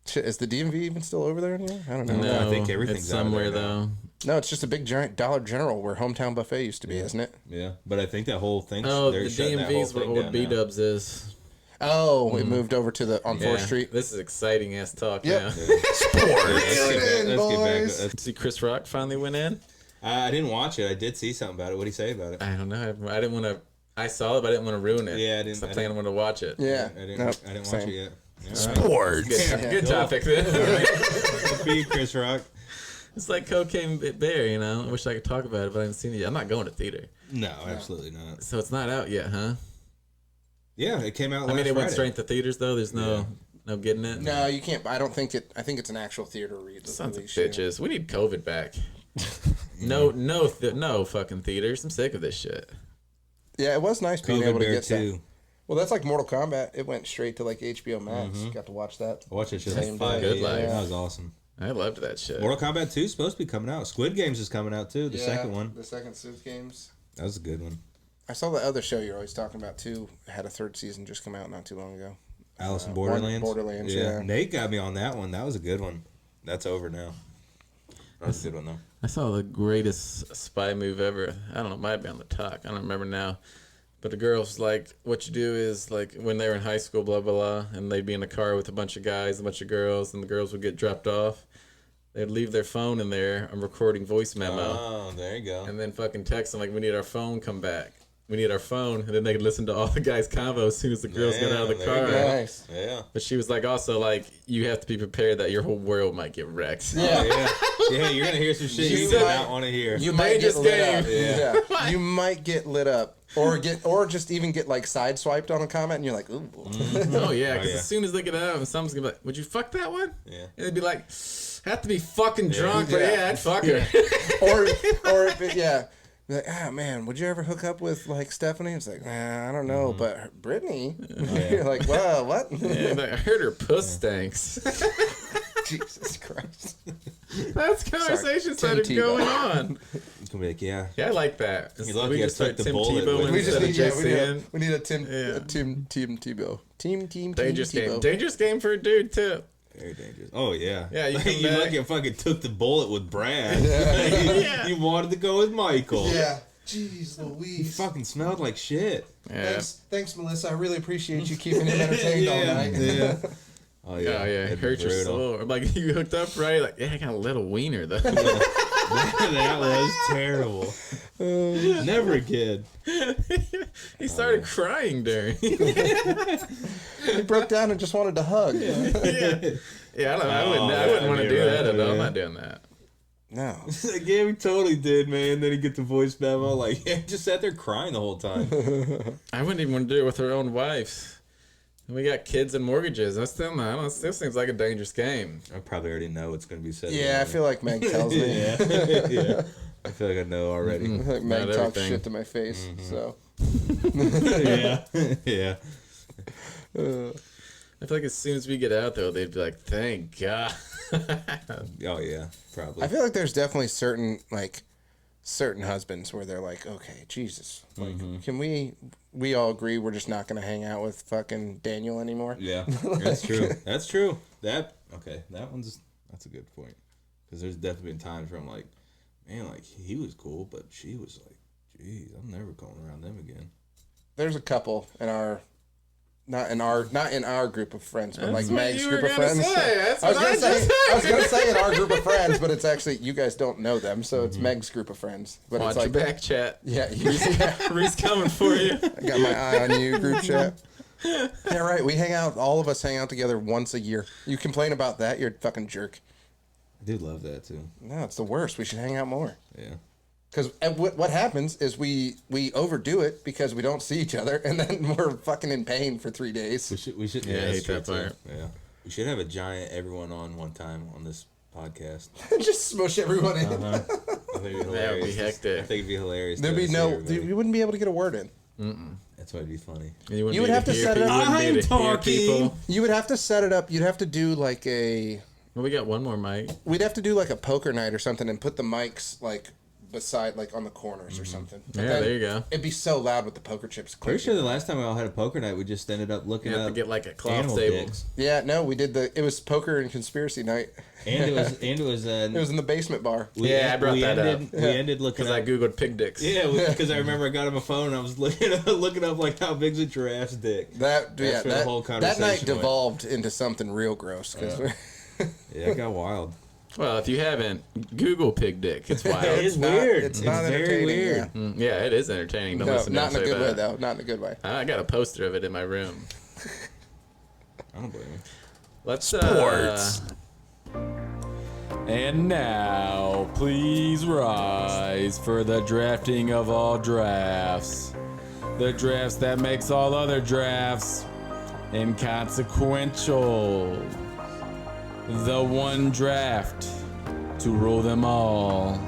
Shit, is the DMV even still over there anymore? I don't know. No, I think everything's it's out of there somewhere now. though. No, it's just a big giant Dollar General where Hometown Buffet used to be, isn't it? Yeah, but I think that whole thing. Oh, they're the shutting that whole DMV's where thing old down B now. Dubs is. Oh, it moved over to the on 4th Street. This is exciting ass talk Yep. now. Let's Reel get it in, back- boys. let's- See, Chris Rock finally went in. I didn't watch it. I did see something about it. What did he say about it? I don't know. I didn't want to. I saw it, but I didn't want to ruin it. Yeah, I didn't- So I I plan on to watch it. Yeah. I didn't. Nope, I didn't same. watch it yet. Yeah, Sports. Good topic then. Good for you, Chris Rock. It's like Cocaine Bear, you know. I wish I could talk about it, but I haven't seen it yet. I'm not going to theater, No, absolutely not. so it's not out yet, huh? Yeah, it came out. Last I mean, it went Friday. straight to theaters though. There's no getting it. No, you can't. I don't think it. I think it's an actual theater read. Sons of release, yeah. bitches. We need COVID back. No fucking theaters. I'm sick of this shit. Yeah, it was nice being COVID able to Bear get that. 2. Well, that's like Mortal Kombat. It went straight to like HBO Max. Got to watch that. I watched that shit Same like 5 day, Good days. life. That was awesome. I loved that shit. Mortal Kombat 2 is supposed to be coming out. Squid Games is coming out too. The second one. The second Squid Games. That was a good one. I saw the other show you're always talking about too. Had a third season just come out not too long ago. Alice in One- Borderlands. Borderlands, yeah. Nate got me on that one. That was a good one. That's over now. That was a good one though. I saw the greatest spy move ever. I don't know, it might be on the talk. I don't remember now. But the girls like, what you do is like when they were in high school, blah blah blah, and they'd be in a car with a bunch of guys, a bunch of girls, and the girls would get dropped off. They'd leave their phone in there. I'm recording voice memo, Oh, there you go. and then fucking text them like, we need our phone come back. we need our phone, and then they could listen to all the guys' convo as soon as the girls got out of the there you car. go. Nice. Yeah. But she was like, also like, you have to be prepared that your whole world might get wrecked. Yeah. Yeah, you're gonna hear some shit You you did might- not want to hear. You might get Dangerous lit game. up. Yeah. You might get lit up. Or just even get like sideswiped on a comment and you're like, ooh. Oh yeah, because yeah. as soon as they get out, and someone's gonna be like, "Would you fuck that one?" Yeah. and they'd be like, "Have to be fucking drunk, but Yeah. yeah, I'd fuck her." or if it, yeah. Be like, ah man, would you ever hook up with like Stephanie? It's like, nah, I don't know, but Brittany. You're like, wow, what? And I heard her puss stinks. Jesus Christ. That's conversations Tim that are Tebow. going on. It's gonna be like, yeah. Yeah, I like that. You're lucky We I just took start the Tim bullet Tebow with We just instead of need, JCN. we need a Tim Yeah. Team Tebow. Team Dangerous Tebow. game. Dangerous game for a dude too. Very dangerous. Oh yeah. Yeah, you come you back. like fucking took the bullet with Brad. Yeah. You wanted to go with Michael. Yeah. Jeez He Louise. fucking smelled like shit. Yeah. Thanks, Melissa. I really appreciate you keeping him entertained all night. Yeah. Oh yeah. Oh yeah, That'd be hurt your brutal. soul. Or like you hooked up right? Like yeah, I got a little wiener though. That was terrible. Never again. He started crying during. He broke down and just wanted to hug. Yeah, I don't know. I wouldn't want to do that at all. I'm not doing that. No. Like, yeah, we totally did, man. Then he get the voice memo, like, yeah, just sat there crying the whole time. I wouldn't even want to do it with her own wife. We got kids and mortgages. I still not. I don't, this seems like a dangerous game. I probably already know what's gonna be said. Yeah, I feel like Meg tells me. Yeah, yeah. I feel like I know already. I feel like Meg Not talks everything. shit to my face. So. Yeah, yeah. I feel like as soon as we get out, though, they'd be like, "Thank God." Oh yeah, probably. I feel like there's definitely certain husbands where they're like, okay, Jesus, like, can we all agree we're just not gonna hang out with fucking Daniel anymore? Yeah, that's true. That's true. That's a good point. Because there's definitely been times where I'm like, man, like he was cool, but she was like, geez, I'm never going around them again. There's a couple in our. Not in our group of friends, but like That's what Meg's you group were of gonna friends. say. That's I was what gonna I say. just I was gonna say in our group of friends, but it's actually you guys don't know them, so it's Meg's group of friends. But Watch it's like your back chat. yeah, Reese coming for you. I got my eye on you group chat. Yeah, right. We hang out. All of us hang out together once a year. You complain about that, you're a fucking jerk. I do love that too. No, it's the worst. We should hang out more. Yeah. Because what happens is we overdo it because we don't see each other, and then we're fucking in pain for 3 days. We should. Yeah, I that's hate true, that too. part. Yeah. We should have a giant everyone on one time on this podcast. Just smush everyone in. I think it'd be hilarious. That would be hectic. I think it'd be hilarious. There'd to be see no. everybody. You wouldn't be able to get a word in. That's why it'd be funny. You You would have to set it up. I'm talking. You would have to set it up. You'd have to do like a. Well, we got one more mic. We'd have to do like a poker night or something, and put the mics like beside, like on the corners or something. But Yeah, then there you go. It'd be so loud with the poker chips. Pretty sure the last time we all had a poker night, we just ended up looking You have up to get like a cloth animal table. dicks. Yeah, no, we did the. It was poker and conspiracy night. And it was It was in the basement bar. Yeah, I brought that ended, up. We ended looking Because up. I googled pig dicks. Yeah, because I remember I got on my phone and I was looking up like how big's a giraffe's dick. That That's yeah, where the whole that night conversation went. devolved into something real gross. Yeah, it got wild. Well, if you haven't, Google pig dick. It's wild. It is not- weird. it's not very entertaining, weird. yeah. Yeah, it is entertaining. Don't No, listen to not in him a say good way that. though. Not in a good way. I got a poster of it in my room. I don't blame you. Let's Sports. And now, please rise for the drafting of all drafts. The drafts that makes all other drafts inconsequential. The one draft to rule them all.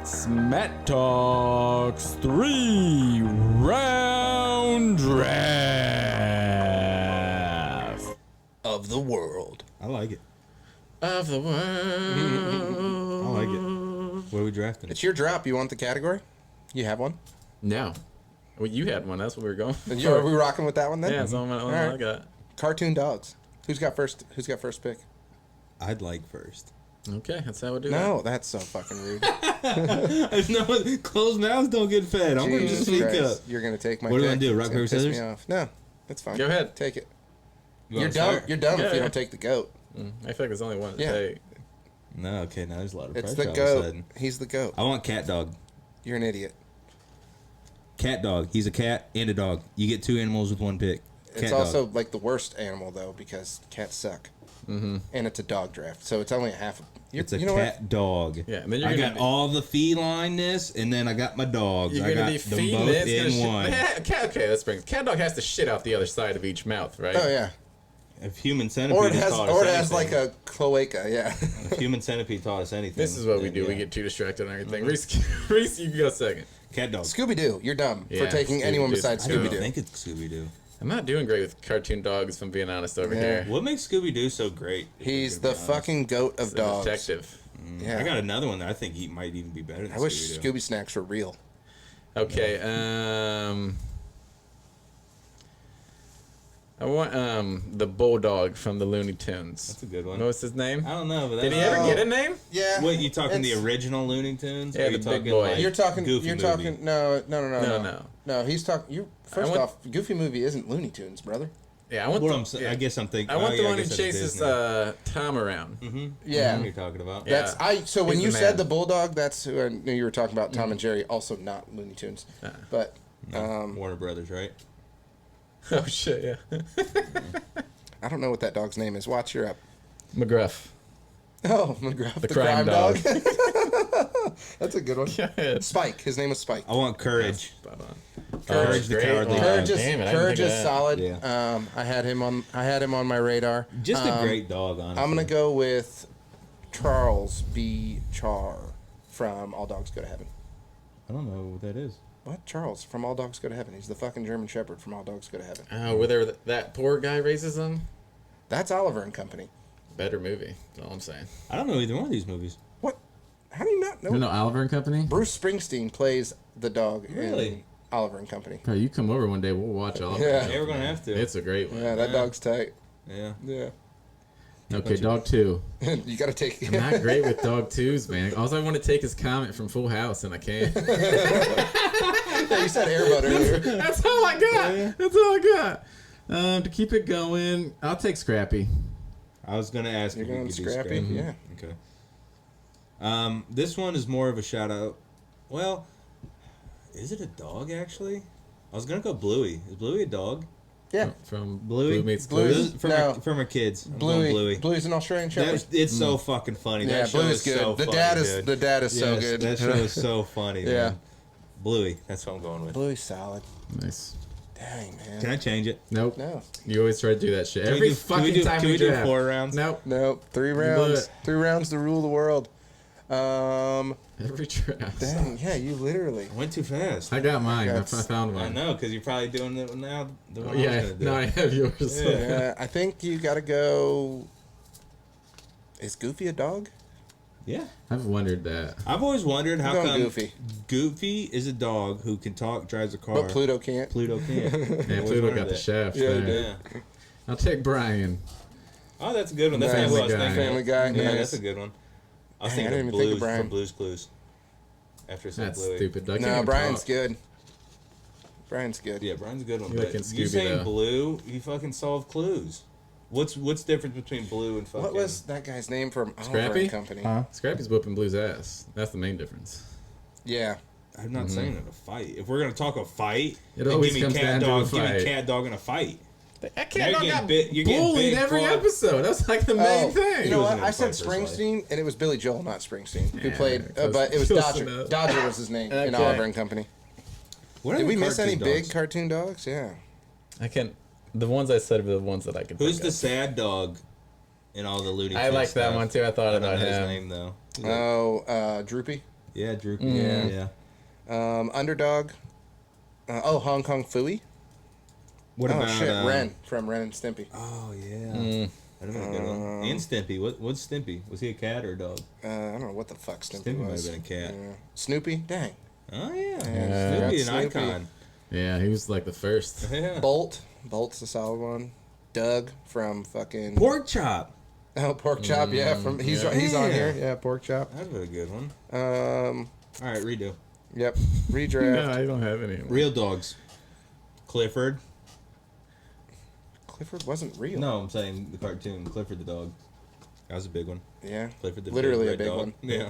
Smet Talks 3-round draft. Of the world. I like it. of the world. I like it. What are we drafting? It's your drop. You want the category? You have one? No. Well, you had one. That's what we were going. Then are we rocking with that one then? Yeah, that's the only one All I right. got. Cartoon dogs. Who's got first pick? I'd like first. Okay, that's how we do No, that's so fucking rude. No, closed mouths don't get fed. I'm gonna just Jesus speak Christ. up. You're gonna take my What do I pick. do, It's rock, gonna paper, piss me scissors? off. No, it's fine. Go ahead. Take it. You You're wanna dumb. start? You're dumb if Yeah. you don't take the goat. I feel like there's only one to Yeah. take. No, okay, now there's a lot of It's pressure the all of a goat. sudden. He's the goat. I want cat dog. You're an idiot. cat dog. He's a cat and a dog. You get 2 animals with one pick. Cat It's dog. also like the worst animal though because cats suck. Mm-hmm. And it's a dog draft, so it's only a half. It's a you know cat dog. Yeah, and then you're I gonna got be- all the felineness, and then I got my dogs. You're I gonna got be them feeding both it. It's in gonna one. Okay, let's bring. Cat dog has to shit out the other side of each mouth, right? What? Oh yeah. If human centipede Or it has, taught us or it has like anything, a cloaca. Yeah. if human centipede taught us anything. This is what we then, do. We yeah. get too distracted on everything. Reese, you go second. cat dog. Scooby Doo, you're dumb Yeah, for taking anyone Scooby-Doo's besides I didn't Scooby Doo. think it's Scooby Doo. I'm not doing great with cartoon dogs, if I'm being honest over Yeah. here. What makes Scooby Doo so great? if He's we're the gonna be honest? fucking goat of The dogs. detective. Yeah. I got another one that I think he might even be better than I wish Scooby Doo. Scooby snacks were real. Okay, I want the bulldog from the Looney Tunes. That's a good one. What was his name? I don't know, but Did he that's- ever get a name? Yeah. What, you talking the It's- original Looney Tunes? Yeah, Or you the big talking boy. like You're talking. Goofy You're movie? talking. No. No. No, he's talking. You first want- off, Goofy movie isn't Looney Tunes, brother. Yeah, I want What the, I'm saying, yeah. I guess I'm thinking. I want oh, the yeah, one who guess that's chases Disney. Tom around. Yeah. What you're talking about? Yeah. That's I. So when He's you the said man. the bulldog, that's who I knew you were talking about. Tom and Jerry, also not Looney Tunes, but Warner Brothers, right? Oh shit, yeah. I don't know what that dog's name is. Watch, you're up. McGruff. Oh, McGruff, the crime crime dog. That's a good one. Yeah. Spike. His name was Spike. I want Courage. Spot on. Courage the great Cowardly one. Dog. Courage is, Damn it, I didn't Courage think of is that. solid. Yeah. I had him on my radar. Just a great dog, honestly. I'm gonna go with Charles B. Char from All Dogs Go to Heaven. I don't know what that is. What? Charles from All Dogs Go to Heaven. He's the fucking German Shepherd from All Dogs Go to Heaven. Oh, whether that poor guy raises them? That's Oliver and Company. Better movie. That's all I'm saying. I don't know either one of these movies. What? How do you not know? You know Oliver and Company? Bruce Springsteen plays the dog Really? in Oliver and Company. Bro, you come over one day, we'll watch Oliver. Yeah. Yeah, we're gonna have to. It's a great one. Yeah, that dog's tight. Yeah. Yeah. Okay, dog 2. You gotta take. I'm not great with dog twos, man. All I want to take is comment from Full House, and I can't. Yeah, you said Airbud earlier. That's all I got. That's all I got. To keep it going, I'll take Scrappy. I was gonna ask You're if you going could do Scrappy? Yeah. Okay. This one is more of a shout out. Well, is it a dog actually? I was gonna go Bluey. Is Bluey a dog? Yeah. From Bluey? Blue Meets Bluey. Clues. For, No. for my kids. I'm going Bluey. Bluey. Bluey's an Australian Shepherd. It's so fucking funny. Yeah, That show Bluey's is good. so The funny, dad is dude. the dad is so Yes, good. That show is so funny. Yeah. Man. Bluey. That's what I'm going with. Bluey's solid. Nice. Dang man. Can I change it? Nope. No. You always try to do that shit. Can we Every do- fucking time can we we do draft. 4 rounds? Nope. Nope. 3 blew rounds. it. 3 rounds to rule the world. Every draft. Dang. Yeah, you literally. I went too fast. I got mine. I That's- found I one. know, because you're probably doing it now. The one I was Yeah. gonna do. No, I have yours. Yeah. Yeah, I think you gotta go. Is Goofy a dog? Yeah. I've wondered that. I've always wondered how going come Goofy. Goofy is a dog who can talk, drives a car. But Pluto can't. Pluto can't. Yeah, Always Pluto wondered got the that. shaft Yeah, he there. did. Yeah. I'll take Brian. Oh, that's a good one. That's Nice. not what I was Family thinking. Guy. Family Guy, Yeah, nice. that's a good one. I was Dang, I thinking didn't of even think of Blues Brian. from Blues Clues. After some That's Bluey. stupid. I can't No, even Brian's talk. good. Brian's good. Yeah, Brian's a good one. You But looking you Scooby, saying though. Blue, you fucking solve clues. What's the difference between Blue and fucking... What was that guy's name from Oliver Scrappy? and Company? Scrappy's whooping Blue's ass. That's the main difference. Yeah. I'm not saying in a fight. If we're gonna talk a fight, It then always give me comes down cat to a dog. Give me fight. cat dog in a fight. That Now cat you're dog getting got bit- you're getting bullied big every for- episode. That's like the main thing. You know wasn't what? in I a said fight for his life. Springsteen, and it was Billy Joel, not Springsteen, who Yeah, played. close- But it was close Dodger. enough. Dodger was his name in Okay. Oliver and Company. What Did are we the miss any cartoon big dogs? cartoon dogs? Yeah. I can. The ones I said were the ones that I could. Who's think the of. sad dog in all the Looney Tunes I like that stuff? one too. I thought I don't about know his him. name though. Droopy. Yeah, Droopy. Yeah. Yeah. Underdog. Hong Kong Phooey. What Oh about shit, Ren from Ren and Stimpy. Oh yeah. That'd have been a good one. And Stimpy. What's Stimpy? Was he a cat or a dog? I don't know what the fuck Stimpy, Stimpy might was. have been a cat. Yeah. Snoopy. Dang. Oh yeah. Yeah. Snoopy, an Snoopy. icon. Yeah, he was like the first. Yeah. Bolt. Bolt's a solid one. Doug from fucking Pork chop. Pork Chop. Yeah, from he's yeah. he's on Yeah. here. Yeah, Pork Chop. That'd be a good one. Um. All right, redo. Yep. No, Redraft. I don't have any. Real dogs. Clifford. Clifford wasn't real. No, I'm saying the cartoon. Clifford the dog. That was a big one. Yeah, Clifford the literally a Red big Dog. one. Yeah.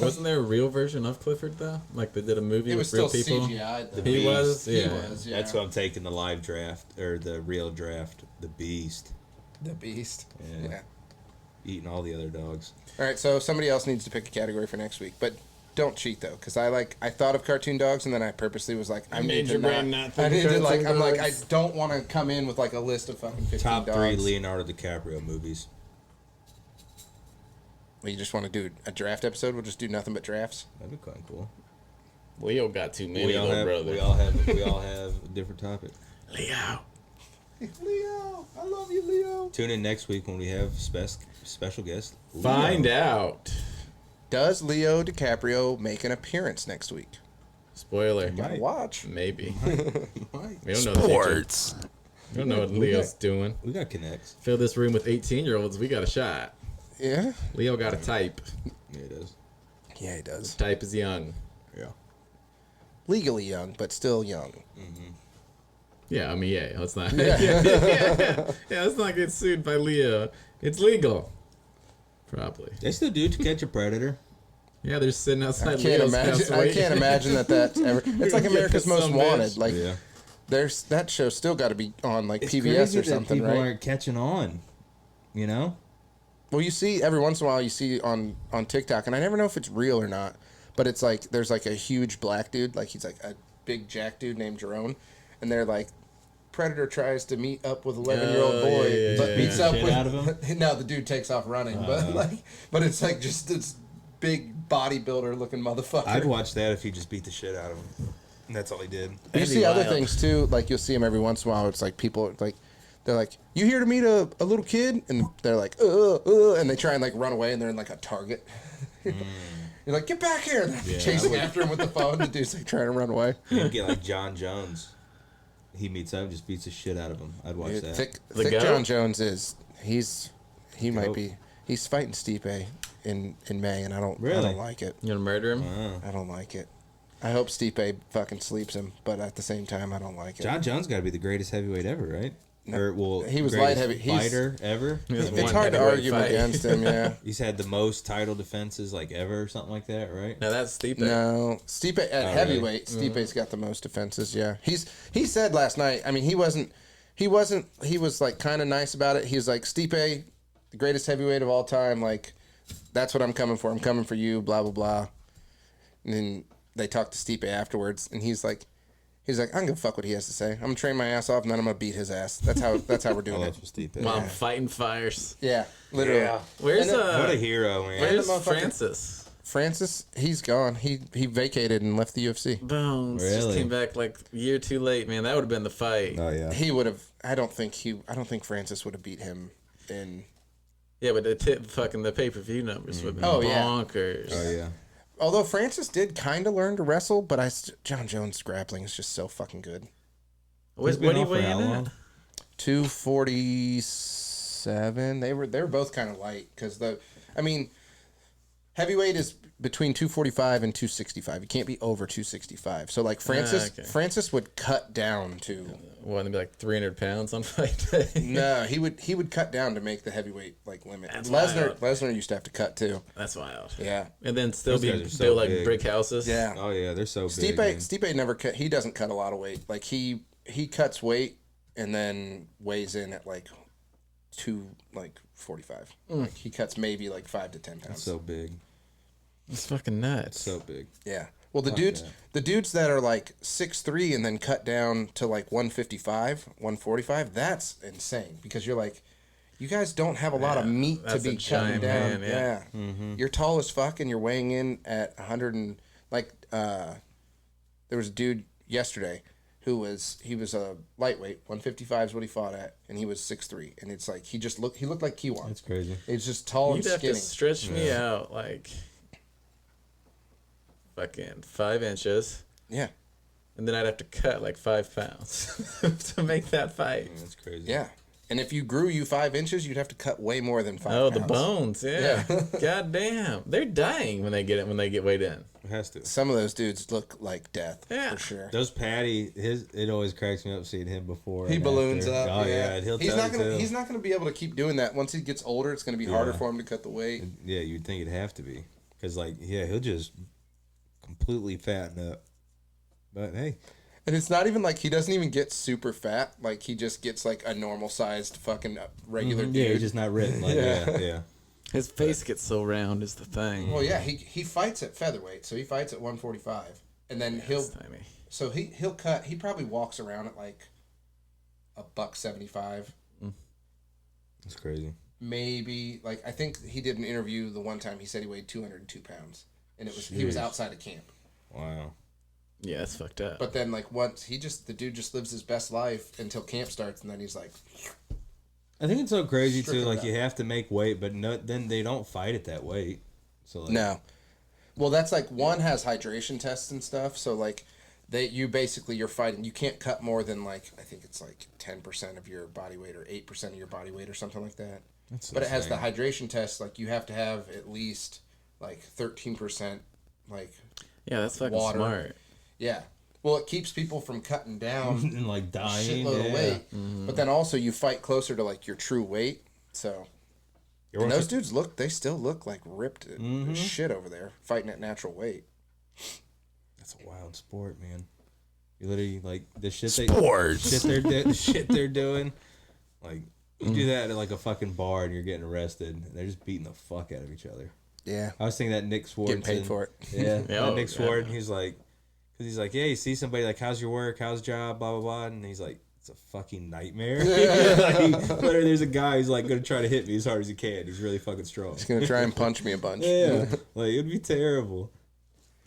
Wasn't there a real version of Clifford though? Like they did a movie It with was real still people. CGI. Though. He was. He Yeah. was. Yeah. That's why I'm taking the live draft or the real draft. The Beast The Beast. Yeah. Yeah. eating all the other dogs. All right, so somebody else needs to pick a category for next week, but don't cheat though, because I thought of cartoon dogs and then I purposely was like, I made need to your brain not I think need to like, cartoon I'm like, I dogs. don't want to come in with like a list of fucking 15 Top dogs. 3 Leonardo DiCaprio movies. Well, you just want to do a draft episode? We'll just do nothing but drafts. That'd be kind of cool. Leo got too many, We all little have brother. we all have a different topic. Leo. Leo, I love you, Leo. Tune in next week when we have special guest. Leo. Find out. Does Leo DiCaprio make an appearance next week? Spoiler. Gotta watch. Maybe. Right. We don't know the future. Sports. We don't know what Leo's doing. We got connects. Fill this room with 18-year-olds. We got a shot. Yeah. Leo got a type. Yeah, it is. Yeah, he does. Type is young. Yeah. Legally young, but still young. Yeah, I mean, yeah. Let's not. Yeah, let's not get sued by Leo. It's legal. Probably. They still do To Catch a Predator. Yeah, they're sitting I outside can't Leo's imagine. house I waiting. can't imagine that that's ever. It's like Get America's the Most some Wanted. bitch. Like Yeah. there's that show still got to be on like It's PBS crazy or that something, people right? aren't catching on. You know? Well, you see every once in a while you see on TikTok, and I never know if it's real or not. But it's like there's like a huge black dude, like he's like a big jack dude named Jerome, and they're like, Predator tries to meet up with 11-year-old boy, but yeah. meets up Shit with out of him? no, the dude takes off running, but it's like just this big bodybuilder looking motherfucker. I'd watch that if he just beat the shit out of him. And that's all he did. You That'd see be other wild. things too, like you'll see them every once in a while. It's like people like they're like, "You here to meet a little kid?" And they're like, and they try and like run away, and they're in like a target. You're like, "Get back here!" And they're chasing after him with the phone. The dude's like trying to run away. You get like John Jones. He meets up, just beats the shit out of him. I'd watch Dude, that. thick goat? John Jones he might Goat. be. He's fighting Stipe in May, and I don't Really? like it. You gonna murder him? I don't like it. I hope Stipe fucking sleeps him, but at the same time, I don't like it. John Jones got to be the greatest heavyweight ever, right? Or well, he was greatest light heavy. He's- fighter ever. He has It's one hard to heavyweight argue fight. against him. Yeah. He's had the most title defenses like ever, or something like that, right? Now that's Stipe. No, Stipe at really? heavyweight. Stipe's got the most defenses. Yeah, he said last night. I mean, he was like kind of nice about it. He was like, Stipe, the greatest heavyweight of all time. Like, that's what I'm coming for. I'm coming for you. Blah blah blah. And then they talked to Stipe afterwards, and he's like, I don't give a fuck what he has to say. I'm gonna train my ass off, and then I'm gonna beat his ass. That's how we're doing Oh, it. that's what Steve. While I'm fighting fires. Yeah, literally. Yeah. Where's And then- What a hero, man. Where's the motherfucker- Francis? Francis, he's gone. He vacated and left the UFC. Bones just Really? came back like a year too late, man. That would have been the fight. Oh yeah. He would have. I don't think Francis would have beat him in. Yeah, but the pay-per-view numbers would have been Oh, yeah. bonkers. Oh yeah. Although Francis did kind of learn to wrestle, but John Jones' grappling is just so fucking good. What been do you off for weigh how in long? at? 247. They were both kind of light because heavyweight is between 245 and 265. You can't be over 265. So like Francis okay. Francis would cut down to What, it'd be like 300 pounds on fight day? no, he would cut down to make the heavyweight like limit. That's Lesnar wild. Lesnar used to have to cut too. That's wild. Yeah. And then still Those guys be are so built like big. brick houses? Yeah. Oh yeah, they're so big. man. Stipe never cut. He doesn't cut a lot of weight. Like he cuts weight and then weighs in at like 245. Like he cuts maybe like 5 to 10 pounds. So big. It's fucking nuts. So big. Yeah. Well, the yeah. dudes that are like 6'3" and then cut down to like 155, 145, that's insane because you're like, you guys don't have a lot of meat to that's be a cutting giant down. man, yeah. You're tall as fuck and you're weighing in at 100 and like there was a dude yesterday who was a lightweight, 155 is what he fought at, and he was 6'3", and it's like he looked like Kiwan. That's crazy. He's just tall and You'd have skinny. to stretch me out like fucking 5 inches, Yeah. and then I'd have to cut like 5 pounds to make that fight. That's crazy. Yeah. And if you grew you 5 inches, you'd have to cut way more than 5 Oh, pounds. the bones, yeah. Yeah. God damn. They're dying when they get weighed in. It has to. Some of those dudes look like death, Yeah. for sure. Those Patty, it always cracks me up seeing him before. He and balloons after. up. Oh yeah, and he'll he's tell not you gonna. too. He's not gonna be able to keep doing that. Once he gets older, it's gonna be harder Yeah. for him to cut the weight. Yeah, you'd think it'd have to be, because like, yeah, he'll just completely fatten up. But hey, And it's not even like he doesn't even get super fat. Like he just gets like a normal sized fucking regular dude. yeah, he's just not written like yeah. His face gets so round is the thing. Well, yeah, he fights at featherweight, so he fights at 145, and then It's tiny. he'll cut. He probably walks around at like $175, It's crazy. maybe. Like I think he did an interview the one time. He said he weighed 202 pounds, and he was Jeez. outside of camp. Wow. Yeah, it's fucked up. But then like once the dude just lives his best life until camp starts, and then he's like, I think it's so crazy Strip too. it Like down. you have to make weight, but no, then they don't fight at that weight. So like, no. Well, that's like one has hydration tests and stuff. So like you're fighting. You can't cut more than like I think it's like 10% of your body weight or 8% of your body weight or something like that. That's But it has the insane. hydration test. Like you have to have at least like 13%. Like yeah, that's fucking water. smart. yeah. Well, it keeps people from cutting down and like a dying. shitload Yeah. of weight. But then also you fight closer to like your true weight. So. You're And also- those dudes they still look like ripped as shit over there, fighting at natural weight. That's a wild sport, man. You literally like the shit Sports. the shit they're doing. Like you do that at like a fucking bar and you're getting arrested. And they're just beating the fuck out of each other. Yeah. I was thinking that Nick Swartz Getting paid for it. Yeah, Yeah, that oh, Nick yeah. Swartz. He's like, because he's like, yeah, you see somebody like, how's your work? How's job? Blah blah blah. And he's like, it's a fucking nightmare. Like, literally, there's a guy who's like gonna try to hit me as hard as he can. He's really fucking strong. He's gonna try and punch me a bunch. Yeah, like it'd be terrible.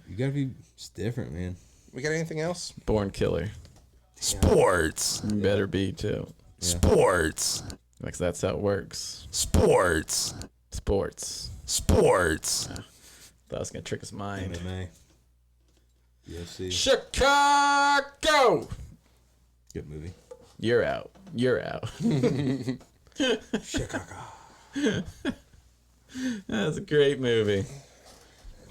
You gotta be just different, man. We got anything else? Born killer. Sports. You better be too. Sports. Like that's how it works. Sports. Sports. Sports. Thought I was gonna trick his mind. MMA, UFC, Chicago. good movie. You're out. You're out. Chicago. That's a great movie.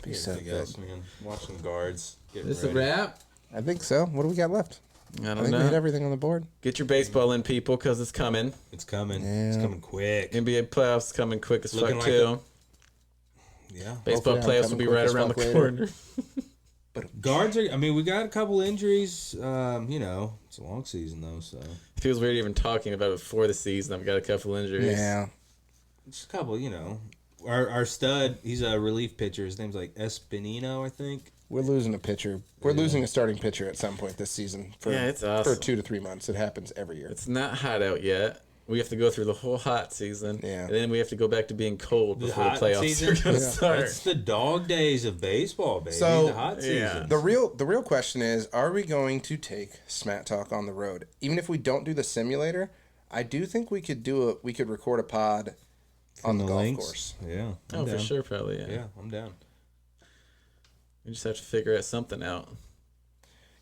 Peace out, Anything else, man? Watching guards. Getting This a ready. wrap? I think so. What do we got left? I I don't think we hit know. everything on the board. Get your baseball in, people, because it's coming. It's coming. It's Yeah. coming quick. NBA playoffs coming quick as Looking fuck like too. Yeah. Baseball Hopefully I'm playoffs will coming be quick right as around the fuck later. corner. Guards are. I mean, we got a couple injuries. You know, it's a long season though, so It feels weird even talking about it before the season. I've got a couple injuries. Yeah. just a couple. You know, our stud. He's a relief pitcher. His name's like Espinino, I think. We're losing a pitcher. We're losing a starting pitcher at some point this season. For, Yeah, it's awesome. For 2 to 3 months. It happens every year. It's not hot out yet. We have to go through the whole hot season. Yeah. And then we have to go back to being cold before the hot playoffs season? are going to Yeah. start. It's the dog days of baseball, baby. So, the hot season. yeah. The real question is, are we going to take Smat Talk on the road? Even if we don't do the simulator, I do think we could record a pod on the golf links? course. Yeah. I'm Oh, for down. sure, probably, yeah. Yeah, I'm down. We just have to figure something out.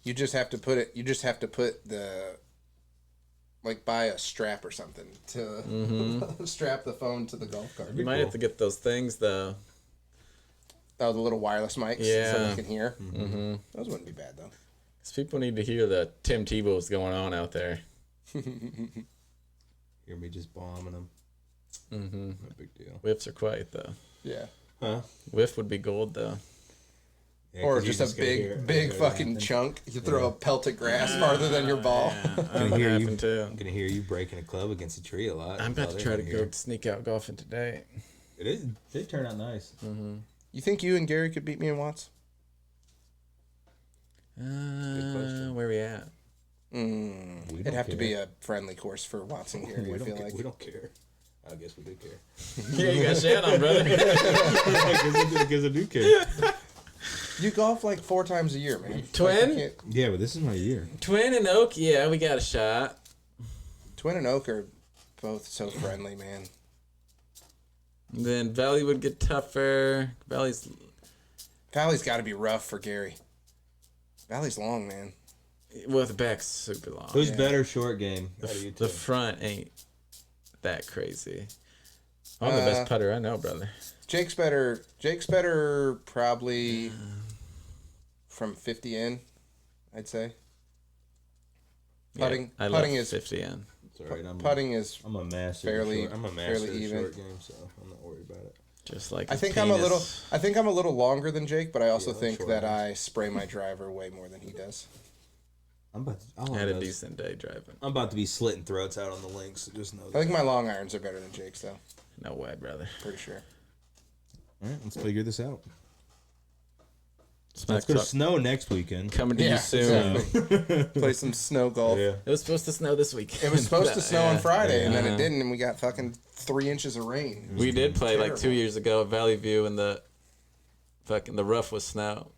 You just have to put the buy a strap or something to strap the phone to the golf cart. You might have to get those things, though. Oh, the little wireless mics so Yeah. they can hear. Mm-hmm. Those wouldn't be bad though. Because people need to hear the Tim Tebow's going on out there. Hear me just bombing them. Mm-hmm. No big deal. Whiffs are quiet, though. Yeah. Huh? Whiff would be gold, though. Yeah, Or 'cause you just a gotta hear it. big Hear fucking nothing. chunk. You throw a pelt of grass farther than your ball. I'm hear you. laughing, too. I'm gonna hear you breaking a club against a tree a lot. I'm That's about all to they're try to gonna go hear. sneak out golfing today. It did turn out nice. You think you and Gary could beat me in Watts? question. Where we at? We It'd don't have to care. be a friendly course for Watts and Gary. I feel like. We don't care. I guess we do care. Yeah, you got shit on, brother. I guess I do care. You golf like 4 times a year, man. Twin? Like, you can't- Yeah, but this is my year. Twin and Oak, yeah, we got a shot. Twin and Oak are both so friendly, man. Then Valley would get tougher. Valley's Valley's got to be rough for Gary. Valley's long, man. well, the back's super long. Who's better short game? Out of you The two? front ain't. that crazy. I'm the best putter I know, brother. Jake's better. Jake's better probably from 50 in, I'd say. Putting, I putting love is 50 in. It's all right. putting is. I'm a master. fairly- I'm a master fairly of the even. short game, so I'm not worried about it. Just like I his think penis. I think I'm a little longer than Jake, but I also Yeah, think short that ones. I spray my driver way more than he does. I'm about to, I had a decent day driving. I'm about to be slitting throats out on the links. So just know I that. think my long irons are better than Jake's, though. No way, brother. Pretty sure. All right, let's figure this out. Smack It's gonna talk snow next weekend. coming to Yeah, you soon. exactly. Play some snow golf. Yeah. It was supposed to snow this week. It was supposed to snow on Friday, and then Yeah. it didn't, and we got fucking 3 inches of rain. We did play like 2 terrible. years ago at Valley View, and the rough was snow.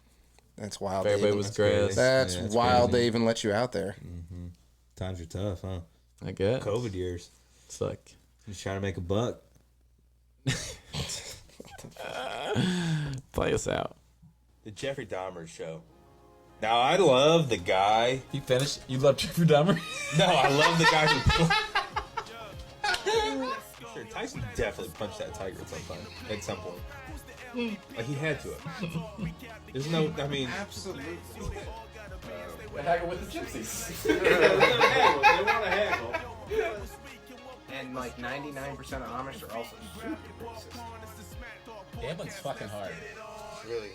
That's wild. Fairway they even- was grass. That's Yeah, that's wild. crazy. They even let you out there. Times are tough, huh? I guess. COVID years. It's like Just trying to make a buck. play us out. The Jeffrey Dahmer show. Now I love the guy. You finished? You love Jeffrey Dahmer? No, I love the guy who. Sure, Tyson definitely punched that tiger at some point. Like he had to have. There's no. I mean. Absolutely. Haggle with the gypsies. They want to haggle. And like 99% of Amish are also super racist. Gambling's fucking hard. Really.